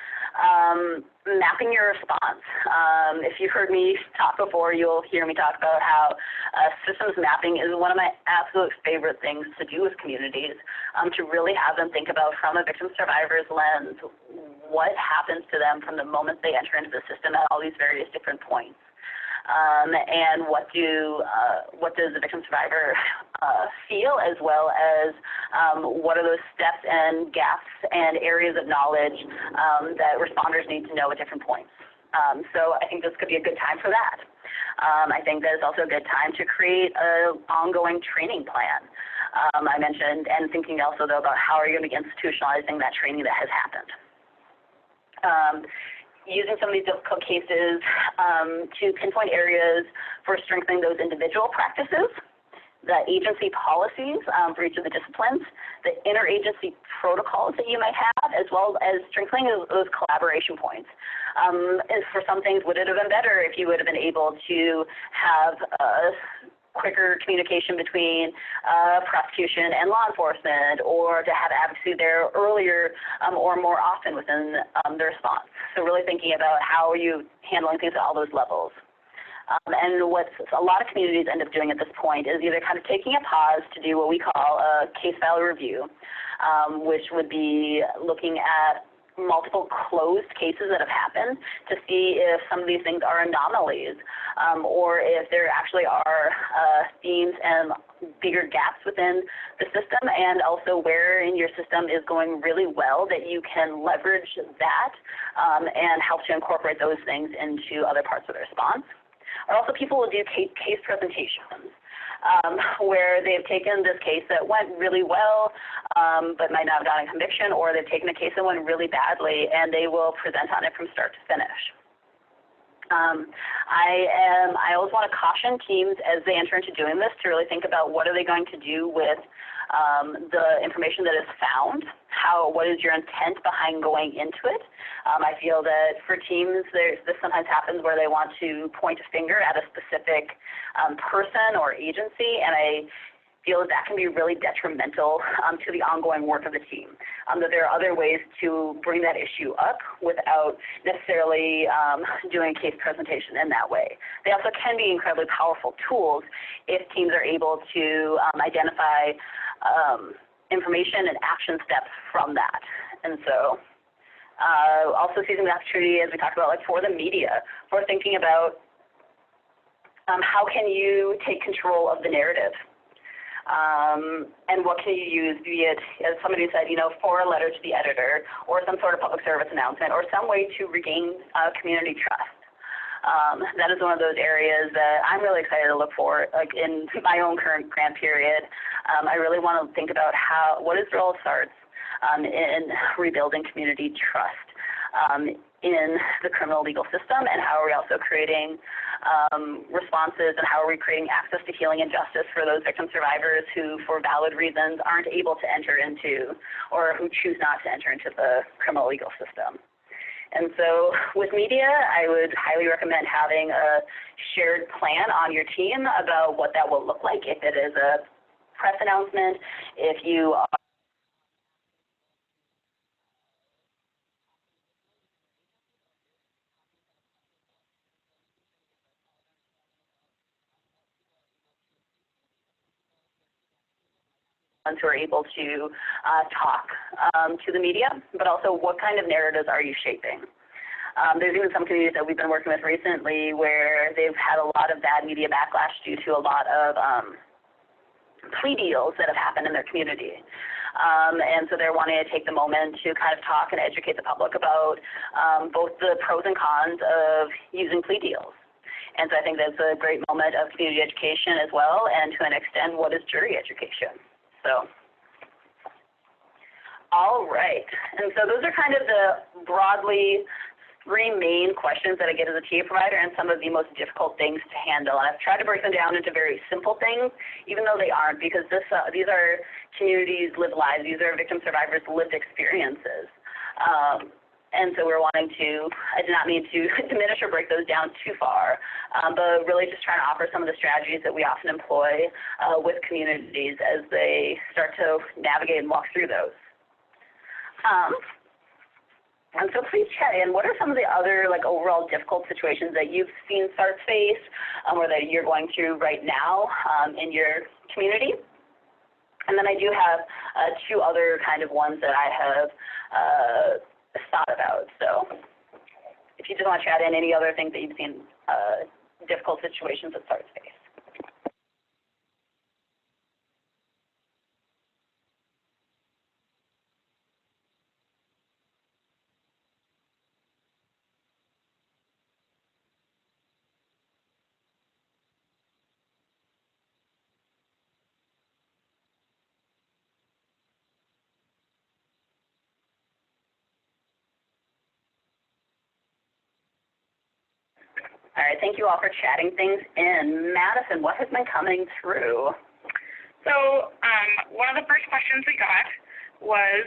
mapping your response. If you've heard me talk before, you'll hear me talk about how systems mapping is one of my absolute favorite things to do with communities, to really have them think about from a victim survivor's lens, what happens to them from the moment they enter into the system at all these various different points. And what does the victim survivor feel, as well as what are those steps and gaps and areas of knowledge that responders need to know at different points. So I think this could be a good time for that. I think that it's also a good time to create an ongoing training plan. I mentioned, and thinking also though about how are you going to be institutionalizing that training that has happened. Using some of these difficult cases to pinpoint areas for strengthening those individual practices, the agency policies for each of the disciplines, the interagency protocols that you might have, as well as strengthening those collaboration points. And for some things, would it have been better if you would have been able to have quicker communication between prosecution and law enforcement, or to have advocacy there earlier or more often within the response. So really thinking about how are you handling things at all those levels. And what a lot of communities end up doing at this point is either kind of taking a pause to do what we call a case file review, which would be looking at multiple closed cases that have happened to see if some of these things are anomalies, or if there actually are themes and bigger gaps within the system, and also where in your system is going really well that you can leverage that and help to incorporate those things into other parts of the response. Or also people will do case presentations, where they've taken this case that went really well but might not have gotten a conviction, or they've taken a case that went really badly and they will present on it from start to finish. I always want to caution teams as they enter into doing this to really think about what are they going to do with the information that is found, what is your intent behind going into it. I feel that for teams, this sometimes happens where they want to point a finger at a specific person or agency, and I feel that can be really detrimental to the ongoing work of the team, that there are other ways to bring that issue up without necessarily doing a case presentation in that way. They also can be incredibly powerful tools if teams are able to identify information and action steps from that. And so also seizing the opportunity, as we talked about, like for the media, for thinking about how can you take control of the narrative. And what can you use, be it, as somebody said, for a letter to the editor, or some sort of public service announcement, or some way to regain community trust. That is one of those areas that I'm really excited to look for, like in my own current grant period. I really want to think about what is the role of SARTs in rebuilding community trust in the criminal legal system, and how are we also creating responses, and how are we creating access to healing and justice for those victim survivors who, for valid reasons, aren't able to enter into, or who choose not to enter into the criminal legal system. And so with media, I would highly recommend having a shared plan on your team about what that will look like. If it is a press announcement, if you are who are able to talk to the media, but also what kind of narratives are you shaping? There's even some communities that we've been working with recently where they've had a lot of bad media backlash due to a lot of plea deals that have happened in their community. And so they're wanting to take the moment to kind of talk and educate the public about both the pros and cons of using plea deals. And so I think that's a great moment of community education as well, and to an extent, what is jury education? So, all right. And so those are kind of the broadly three main questions that I get as a TA provider, and some of the most difficult things to handle. And I've tried to break them down into very simple things, even though they aren't, because these are communities' lived lives. These are victim survivors' lived experiences. And so we're wanting to, I did not mean to diminish or break those down too far, but really just trying to offer some of the strategies that we often employ with communities as they start to navigate and walk through those. And so please chat in, what are some of the other overall difficult situations that you've seen SARTs face or that you're going through right now in your community? And then I do have two other kind of ones that I have thought about. So if you just want to chat in any other things that you've seen difficult situations that SARTs face. All right, thank you all for chatting things in. Madison, what has been coming through? So one of the first questions we got was,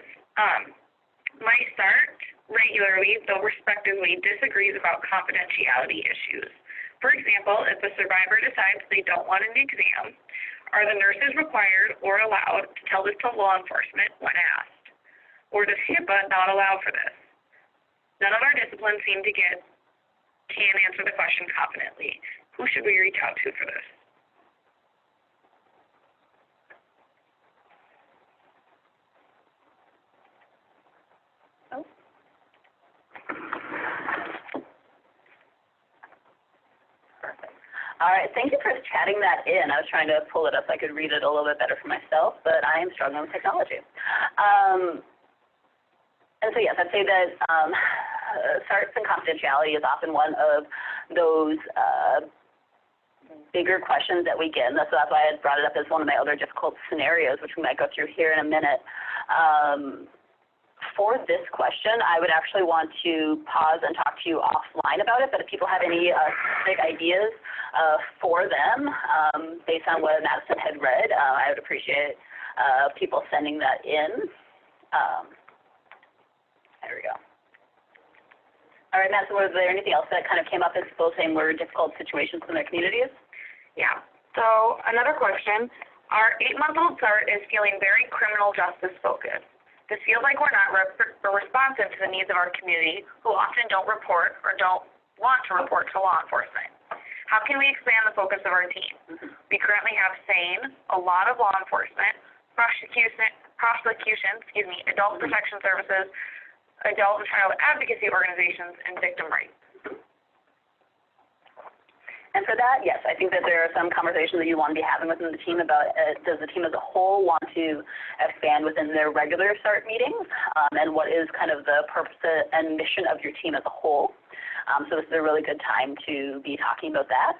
my SART regularly, though respectively, disagrees about confidentiality issues. For example, if a survivor decides they don't want an exam, are the nurses required or allowed to tell this to law enforcement when asked? Or does HIPAA not allow for this? None of our disciplines seem to can answer the question confidently. Who should we reach out to for this? Oh. Perfect. All right, thank you for chatting that in. I was trying to pull it up so I could read it a little bit better for myself, but I am struggling with technology. And so yes, I'd say that SARTs and confidentiality is often one of those bigger questions that we get, and so that's why I brought it up as one of my other difficult scenarios, which we might go through here in a minute. For this question, I would actually want to pause and talk to you offline about it, but if people have any specific ideas for them based on what Madison had read, I would appreciate people sending that in. There we go. All right, Madison, was there anything else that kind of came up as people saying were difficult situations in their communities? Yeah. So another question, our 8-month-old SART is feeling very criminal justice focused. This feels like we're not responsive to the needs of our community, who often don't report or don't want to report to law enforcement. How can we expand the focus of our team? We currently have SANE, a lot of law enforcement, prosecution, adult protection services, adult and child advocacy organizations, and victim rights. And for that, yes, I think that there are some conversations that you want to be having within the team about does the team as a whole want to expand within their regular SART meetings, and what is kind of the purpose and mission of your team as a whole. So this is a really good time to be talking about that.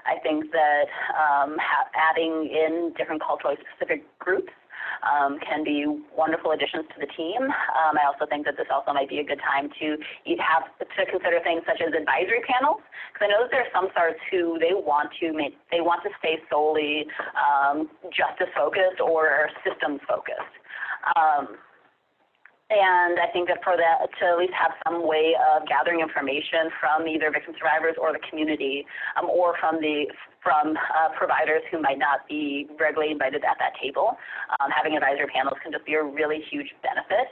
I think that adding in different culturally specific groups can be wonderful additions to the team. I also think that this also might be a good time to consider things such as advisory panels, because I know that there are some SARTs who they want to stay solely justice focused or systems focused. And I think that for that, to at least have some way of gathering information from either victim survivors or the community, or from providers who might not be regularly invited at that table, having advisory panels can just be a really huge benefit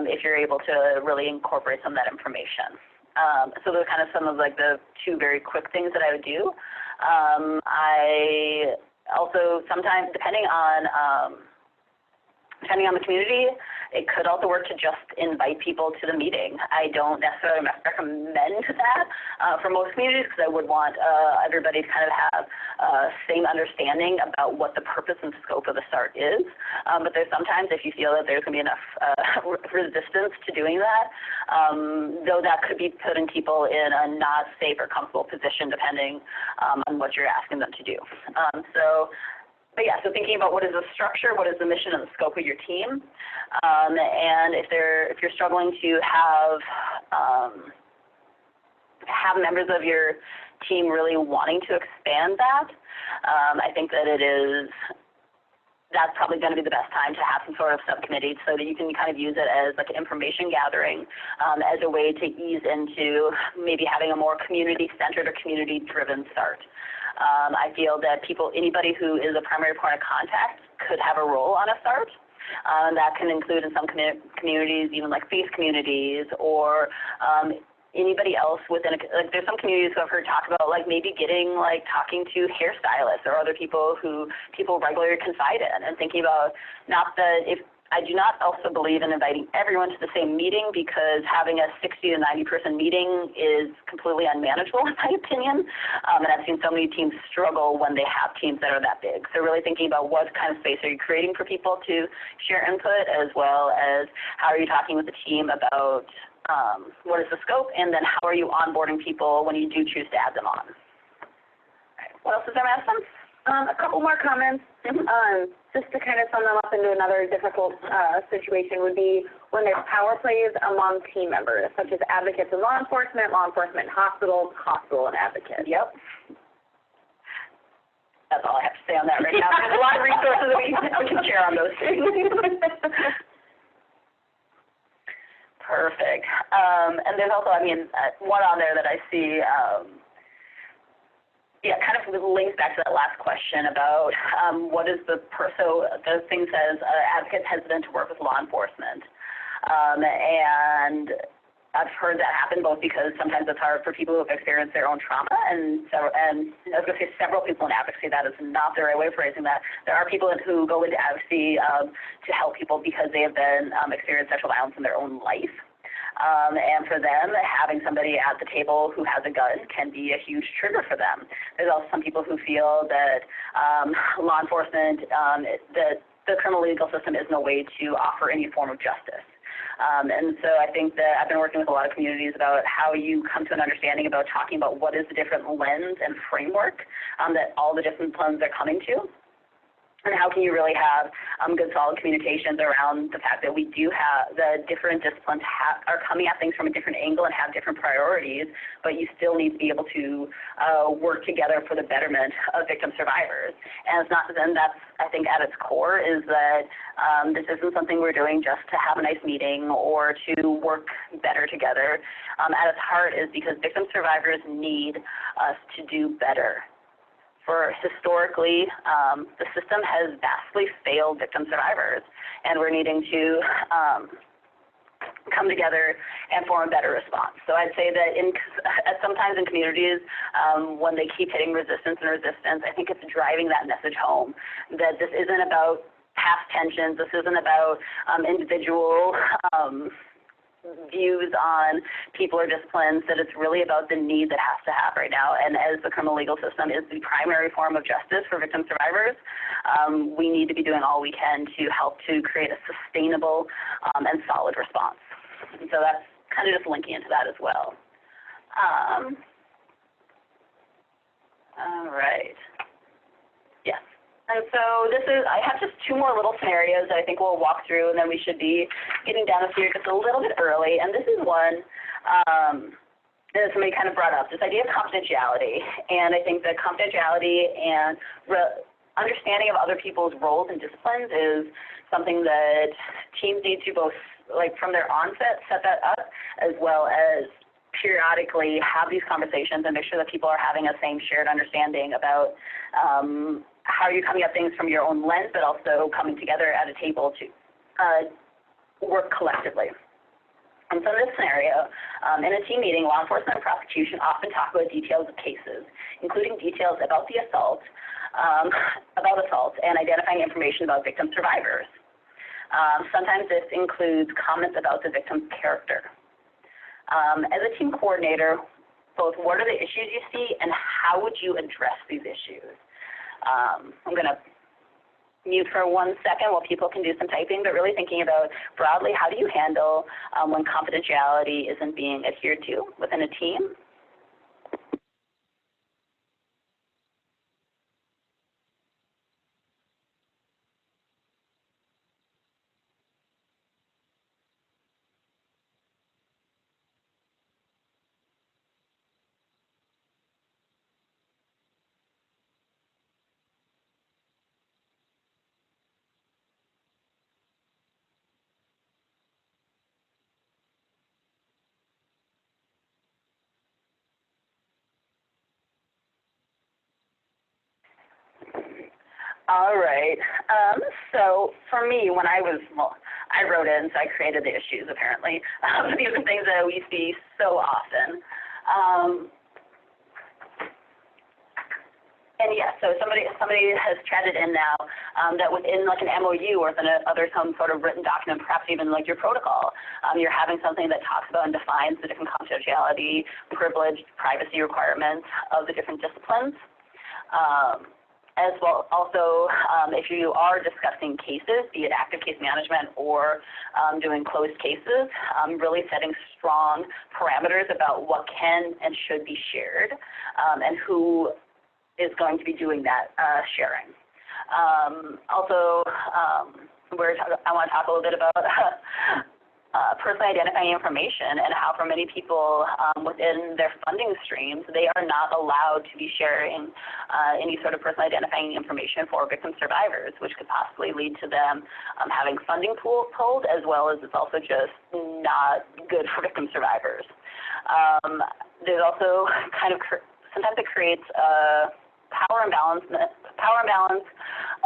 if you're able to really incorporate some of that information. So those are kind of some of the two very quick things that I would do. I also sometimes, depending on the community, it could also work to just invite people to the meeting. I don't necessarily recommend that for most communities, because I would want everybody to kind of have same understanding about what the purpose and scope of the SART is. But there's sometimes, if you feel that there's going to be enough resistance to doing that, though that could be putting people in a not safe or comfortable position depending on what you're asking them to do. But yeah, so thinking about what is the structure, what is the mission and the scope of your team, and if you're struggling to have members of your team really wanting to expand that, I think that that's probably going to be the best time to have some sort of subcommittee so that you can kind of use it as like information gathering, as a way to ease into maybe having a more community-centered or community-driven SART. I feel that anybody who is a primary point of contact could have a role on a SART. That can include in some communities, even like faith communities, or anybody else within like there's some communities who I've heard talk about like maybe talking to hairstylists or other people who people regularly confide in, and thinking about I do not also believe in inviting everyone to the same meeting, because having a 60 to 90 person meeting is completely unmanageable in my opinion, and I've seen so many teams struggle when they have teams that are that big. So really thinking about what kind of space are you creating for people to share input, as well as how are you talking with the team about what is the scope, and then how are you onboarding people when you do choose to add them on. All right. What else is there, Madison? A couple more comments. Just to kind of sum them up into another difficult situation would be when there's power plays among team members, such as advocates in law enforcement and hospitals, hospital and advocates. Yep. That's all I have to say on that right now. There's a lot of resources that we can share on those things. Perfect. And there's also, one on there that I see, kind of links back to that last question about what is the thing says advocates hesitant to work with law enforcement. And I've heard that happen both because sometimes it's hard for people who have experienced their own trauma, and I was going to say several people in advocacy, that is not the right way of phrasing that. There are people who go into advocacy to help people because they have been experienced sexual violence in their own life. And for them, having somebody at the table who has a gun can be a huge trigger for them. There's also some people who feel that law enforcement, that the criminal legal system is no way to offer any form of justice. And so I think that I've been working with a lot of communities about how you come to an understanding about talking about what is the different lens and framework that all the disciplines are coming to. And how can you really have good, solid communications around the fact that we do have the different disciplines are coming at things from a different angle and have different priorities, but you still need to be able to work together for the betterment of victim survivors. And it's not, and that's, I think, at its core is that this isn't something we're doing just to have a nice meeting or to work better together. At its heart is because victim survivors need us to do better. For historically, the system has vastly failed victim survivors, and we're needing to come together and form a better response. So I'd say that sometimes in communities, when they keep hitting resistance, I think it's driving that message home, that this isn't about past tensions, this isn't about individual views on people or disciplines, that it's really about the need that has to have right now. And as the criminal legal system is the primary form of justice for victim survivors, we need to be doing all we can to help to create a sustainable and solid response. And so that's kind of just linking into that as well. All right. Yes. And so I have just two more little scenarios that I think we'll walk through, and then we should be getting down to here just a little bit early. And this is one that somebody kind of brought up, this idea of confidentiality. And I think that confidentiality and understanding of other people's roles and disciplines is something that teams need to both, like from their onset, set that up, as well as periodically have these conversations and make sure that people are having a same shared understanding about how you're coming at things from your own lens, but also coming together at a table to work collectively. And so in this scenario, in a team meeting, law enforcement and prosecution often talk about details of cases, including details about the assault, and identifying information about victim survivors. Sometimes this includes comments about the victim's character. As a team coordinator, both what are the issues you see and how would you address these issues? I'm going to mute for 1 second while people can do some typing, but really thinking about broadly, how do you handle when confidentiality isn't being adhered to within a team? All right. So for me, when I wrote in, so I created the issues apparently. These are things that we see so often. And yes, so somebody has chatted in now that within like an MOU or within some sort of written document, perhaps even like your protocol, you're having something that talks about and defines the different confidentiality, privilege, privacy requirements of the different disciplines. As well, also, if you are discussing cases, be it active case management or doing closed cases, really setting strong parameters about what can and should be shared and who is going to be doing that sharing. Also, I want to talk a little bit about personally identifying information and how for many people within their funding streams, they are not allowed to be sharing any sort of personally identifying information for victim survivors, which could possibly lead to them having funding pools pulled, as well as it's also just not good for victim survivors. There's also kind of, sometimes it creates power imbalance,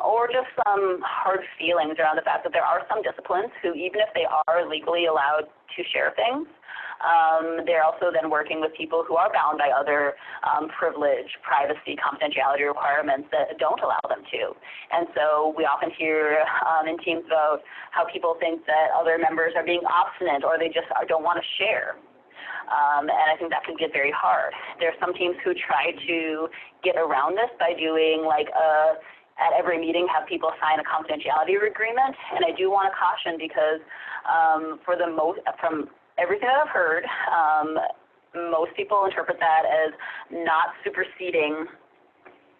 or just some hard feelings around the fact that there are some disciplines who, even if they are legally allowed to share things, they're also then working with people who are bound by other privilege, privacy, confidentiality requirements that don't allow them to. And so we often hear in teams about how people think that other members are being obstinate or they just don't want to share. And I think that can get very hard. There are some teams who try to get around this by doing like at every meeting have people sign a confidentiality agreement. And I do want to caution because from everything that I've heard, most people interpret that as not superseding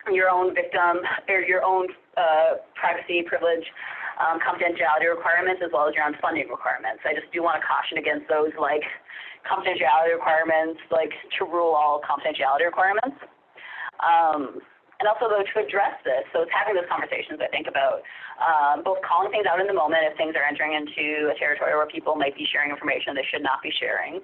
your own victim or your own privacy, privilege, confidentiality requirements as well as your own funding requirements. I just do want to caution against those like confidentiality requirements, like to rule all confidentiality requirements. And also, though, to address this, so it's having those conversations, I think, about both calling things out in the moment if things are entering into a territory where people might be sharing information they should not be sharing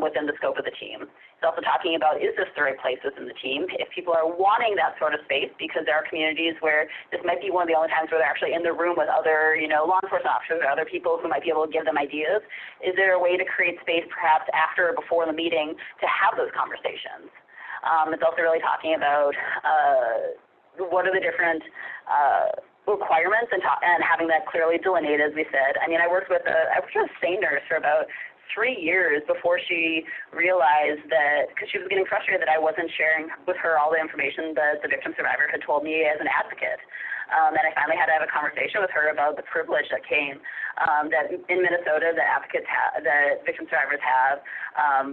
within the scope of the team. It's also talking about, is this the right place within the team? If people are wanting that sort of space, because there are communities where this might be one of the only times where they're actually in the room with other, law enforcement officers or other people who might be able to give them ideas, is there a way to create space perhaps after or before the meeting to have those conversations? It's also really talking about what are the different requirements and having that clearly delineated, as we said. I mean, I worked with a SART nurse for about 3 years before she realized that, because she was getting frustrated that I wasn't sharing with her all the information that the victim survivor had told me as an advocate. And I finally had to have a conversation with her about the privilege that came, that in Minnesota the advocates that victim survivors have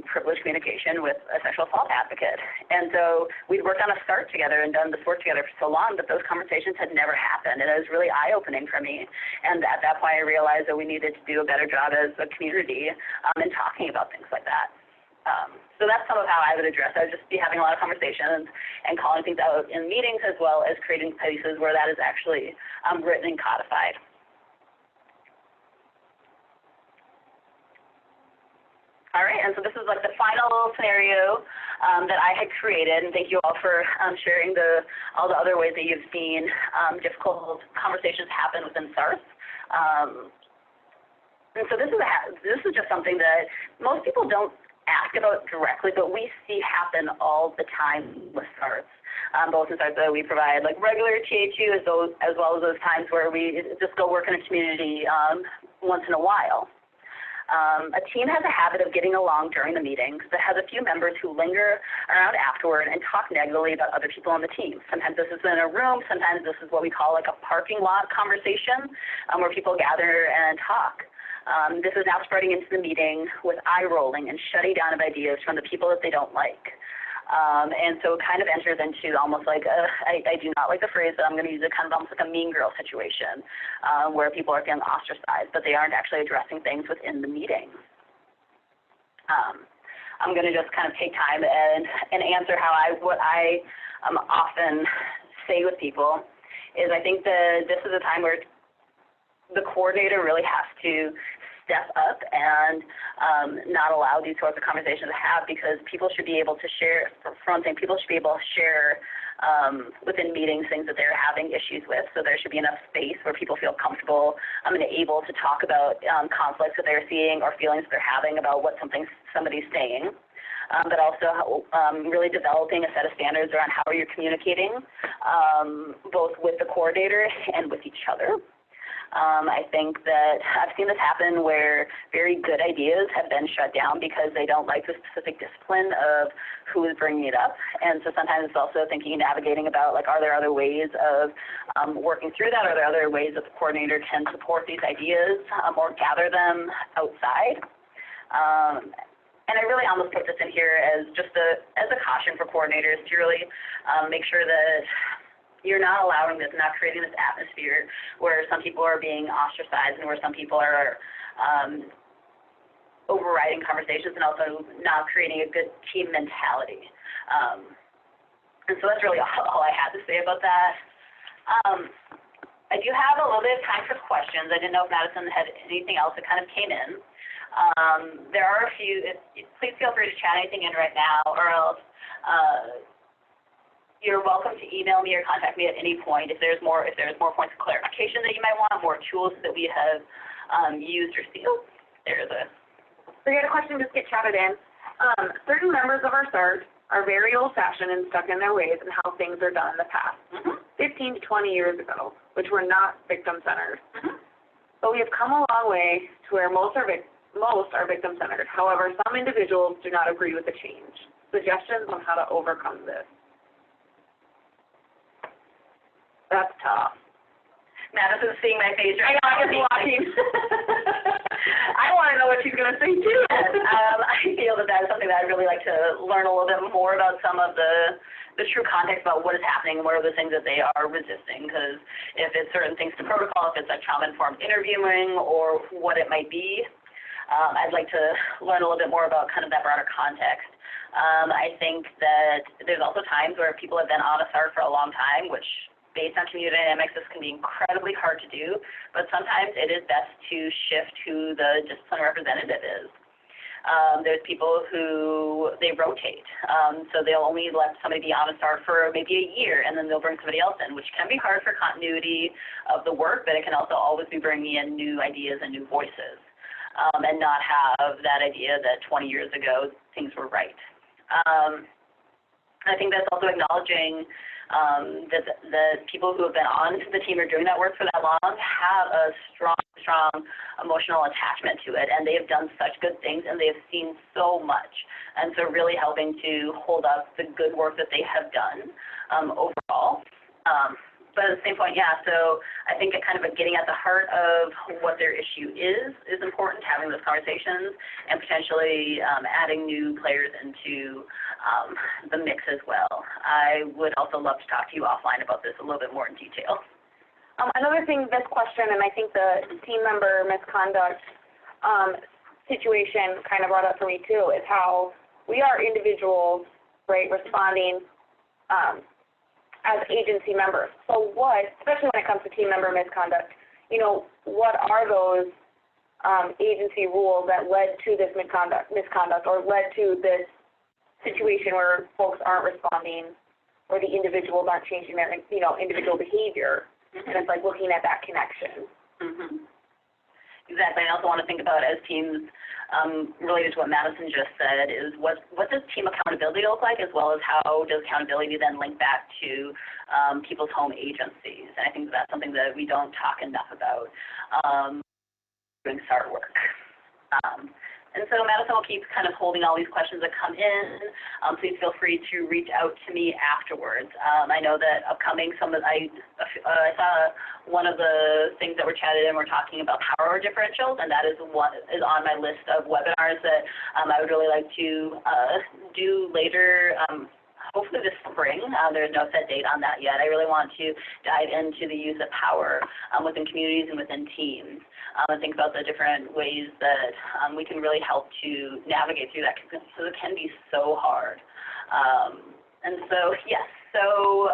privileged communication with a sexual assault advocate. And so we'd worked on a SART together and done this work together for so long, but those conversations had never happened. And it was really eye-opening for me. And at that point I realized that we needed to do a better job as a community in talking about things like that. So that's some of how I would address it. I would just be having a lot of conversations and calling things out in meetings, as well as creating places where that is actually written and codified. All right, and so this is like the final scenario that I had created, and thank you all for sharing all the other ways that you've seen difficult conversations happen within SARTs. And so this is just something that most people don't ask about directly, but we see happen all the time with SARTs. Both in SARTs that we provide, like regular THU, as well as those times where we just go work in a community once in a while. A team has a habit of getting along during the meetings, but has a few members who linger around afterward and talk negatively about other people on the team. Sometimes this is in a room, sometimes this is what we call like a parking lot conversation, where people gather and talk. This is now spreading into the meeting with eye rolling and shutting down of ideas from the people that they don't like. And so it kind of enters into almost like I do not like the phrase, but I'm going to use it kind of almost like a mean girl situation, where people are feeling ostracized, but they aren't actually addressing things within the meeting. I'm going to just kind of take time and answer what I often say with people is I think that this is a time where the coordinator really has to step up and not allow these sorts of conversations to have, because people should be able to share, for one thing, people should be able to share within meetings things that they're having issues with. So there should be enough space where people feel comfortable and able to talk about conflicts that they're seeing or feelings that they're having about what somebody's saying. But also really developing a set of standards around how you're communicating, both with the coordinator and with each other. I think that I've seen this happen where very good ideas have been shut down because they don't like the specific discipline of who is bringing it up. And so sometimes it's also thinking and navigating about, like, are there other ways of working through that? Are there other ways that the coordinator can support these ideas or gather them outside? And I really almost put this in here as just as a caution for coordinators to really make sure that you're not allowing this, not creating this atmosphere where some people are being ostracized and where some people are overriding conversations, and also not creating a good team mentality. And so that's really all I had to say about that. I do have a little bit of time for questions. I didn't know if Madison had anything else that kind of came in. There are a few. Please feel free to chat anything in right now, or else you're welcome to email me or contact me at any point if there's more points of clarification that you might want, more tools that we have used or seen. There's a. So you had a question, just get chatted in. Certain members of our SART are very old-fashioned and stuck in their ways and how things are done in the past, 15 to 20 years ago, which were not victim-centered. But we have come a long way to where most are victim-centered. However, some individuals do not agree with the change. Suggestions on how to overcome this. That's tough. Madison's seeing my face right now. I know, I'm watching. I want to know what she's going to say, too. I feel that is something that I'd really like to learn a little bit more about, some of the true context about what is happening and what are the things that they are resisting. Because if it's certain things to protocol, if it's like trauma-informed interviewing or what it might be, I'd like to learn a little bit more about kind of that broader context. I think that there's also times where people have been on a SART for a long time, which based on community dynamics, this can be incredibly hard to do, but sometimes it is best to shift who the discipline representative is. There's people who, they rotate, so they'll only let somebody be on a SART for maybe a year, and then they'll bring somebody else in, which can be hard for continuity of the work, but it can also always be bringing in new ideas and new voices, and not have that idea that 20 years ago things were right. I think that's also acknowledging that people who have been on the team or doing that work for that long have a strong emotional attachment to it, and they have done such good things, and they have seen so much. And so really helping to hold up the good work that they have done overall. But at the same point, yeah, so I think kind of getting at the heart of what their issue is important, having those conversations, and potentially adding new players into the mix as well. I would also love to talk to you offline about this a little bit more in detail. Another thing, this question, and I think the team member misconduct situation kind of brought up for me too, is how we are individuals, right, responding as agency members. So what, especially when it comes to team member misconduct, what are those agency rules that led to this misconduct or led to this situation where folks aren't responding or the individuals aren't changing their, individual behavior? And it's like looking at that connection. Exactly. I also want to think about, as teams, related to what Madison just said, is what does team accountability look like, as well as how does accountability then link back to people's home agencies? And I think that's something that we don't talk enough about doing SART work. And so Madison will keep kind of holding all these questions that come in. Please feel free to reach out to me afterwards. I know that upcoming, I saw one of the things that were chatted in, we're talking about power differentials, and that is what is on my list of webinars that I would really like to do later, hopefully this spring. There's no set date on that yet. I really want to dive into the use of power within communities and within teams, and think about the different ways that we can really help to navigate through that, because it can be so hard. And so, yes, so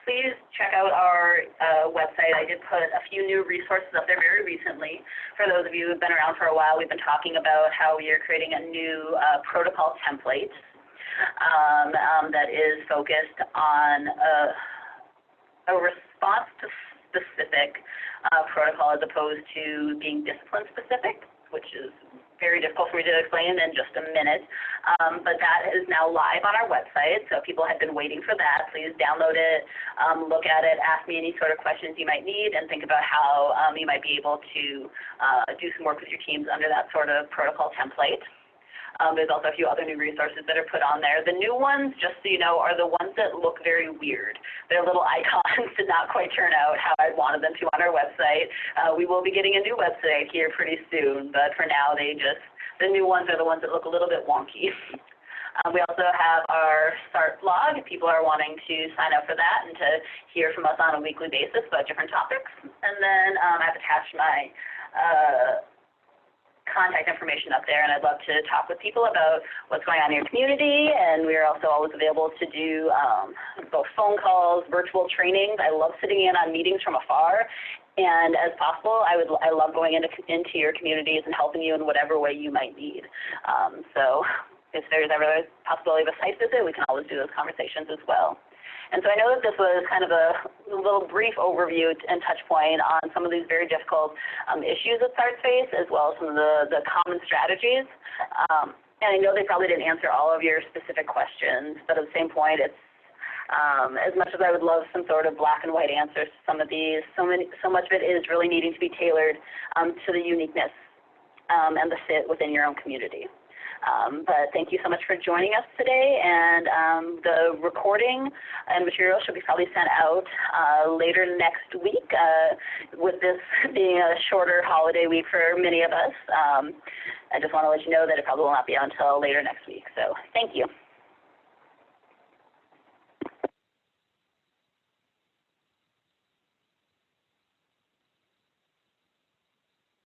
please check out our website. I did put a few new resources up there very recently. For those of you who have been around for a while, we've been talking about how we are creating a new protocol template that is focused on a response to specific protocol as opposed to being discipline specific, which is very difficult for me to explain in just a minute, but that is now live on our website, so if people have been waiting for that, please download it, look at it, ask me any sort of questions you might need, and think about how you might be able to do some work with your teams under that sort of protocol template. There's also a few other new resources that are put on there. The new ones, just so you know, are the ones that look very weird. Their little icons did not quite turn out how I wanted them to on our website. We will be getting a new website here pretty soon, but for now, the new ones are the ones that look a little bit wonky. We also have our SART blog if people are wanting to sign up for that and to hear from us on a weekly basis about different topics. And then I've attached my contact information up there, and I'd love to talk with people about what's going on in your community, and we are also always available to do both phone calls, virtual trainings. I love sitting in on meetings from afar, and as possible, I love going into your communities and helping you in whatever way you might need. So if there's ever a possibility of a site visit, we can always do those conversations as well. And so I know that this was kind of a little brief overview and touch point on some of these very difficult issues that SARTs face, as well as some of the common strategies. And I know they probably didn't answer all of your specific questions, but at the same point, it's as much as I would love some sort of black and white answers to some of these, so much of it is really needing to be tailored to the uniqueness and the fit within your own community. But thank you so much for joining us today, and the recording and material should be probably sent out later next week, with this being a shorter holiday week for many of us. I just want to let you know that it probably will not be until later next week. So thank you.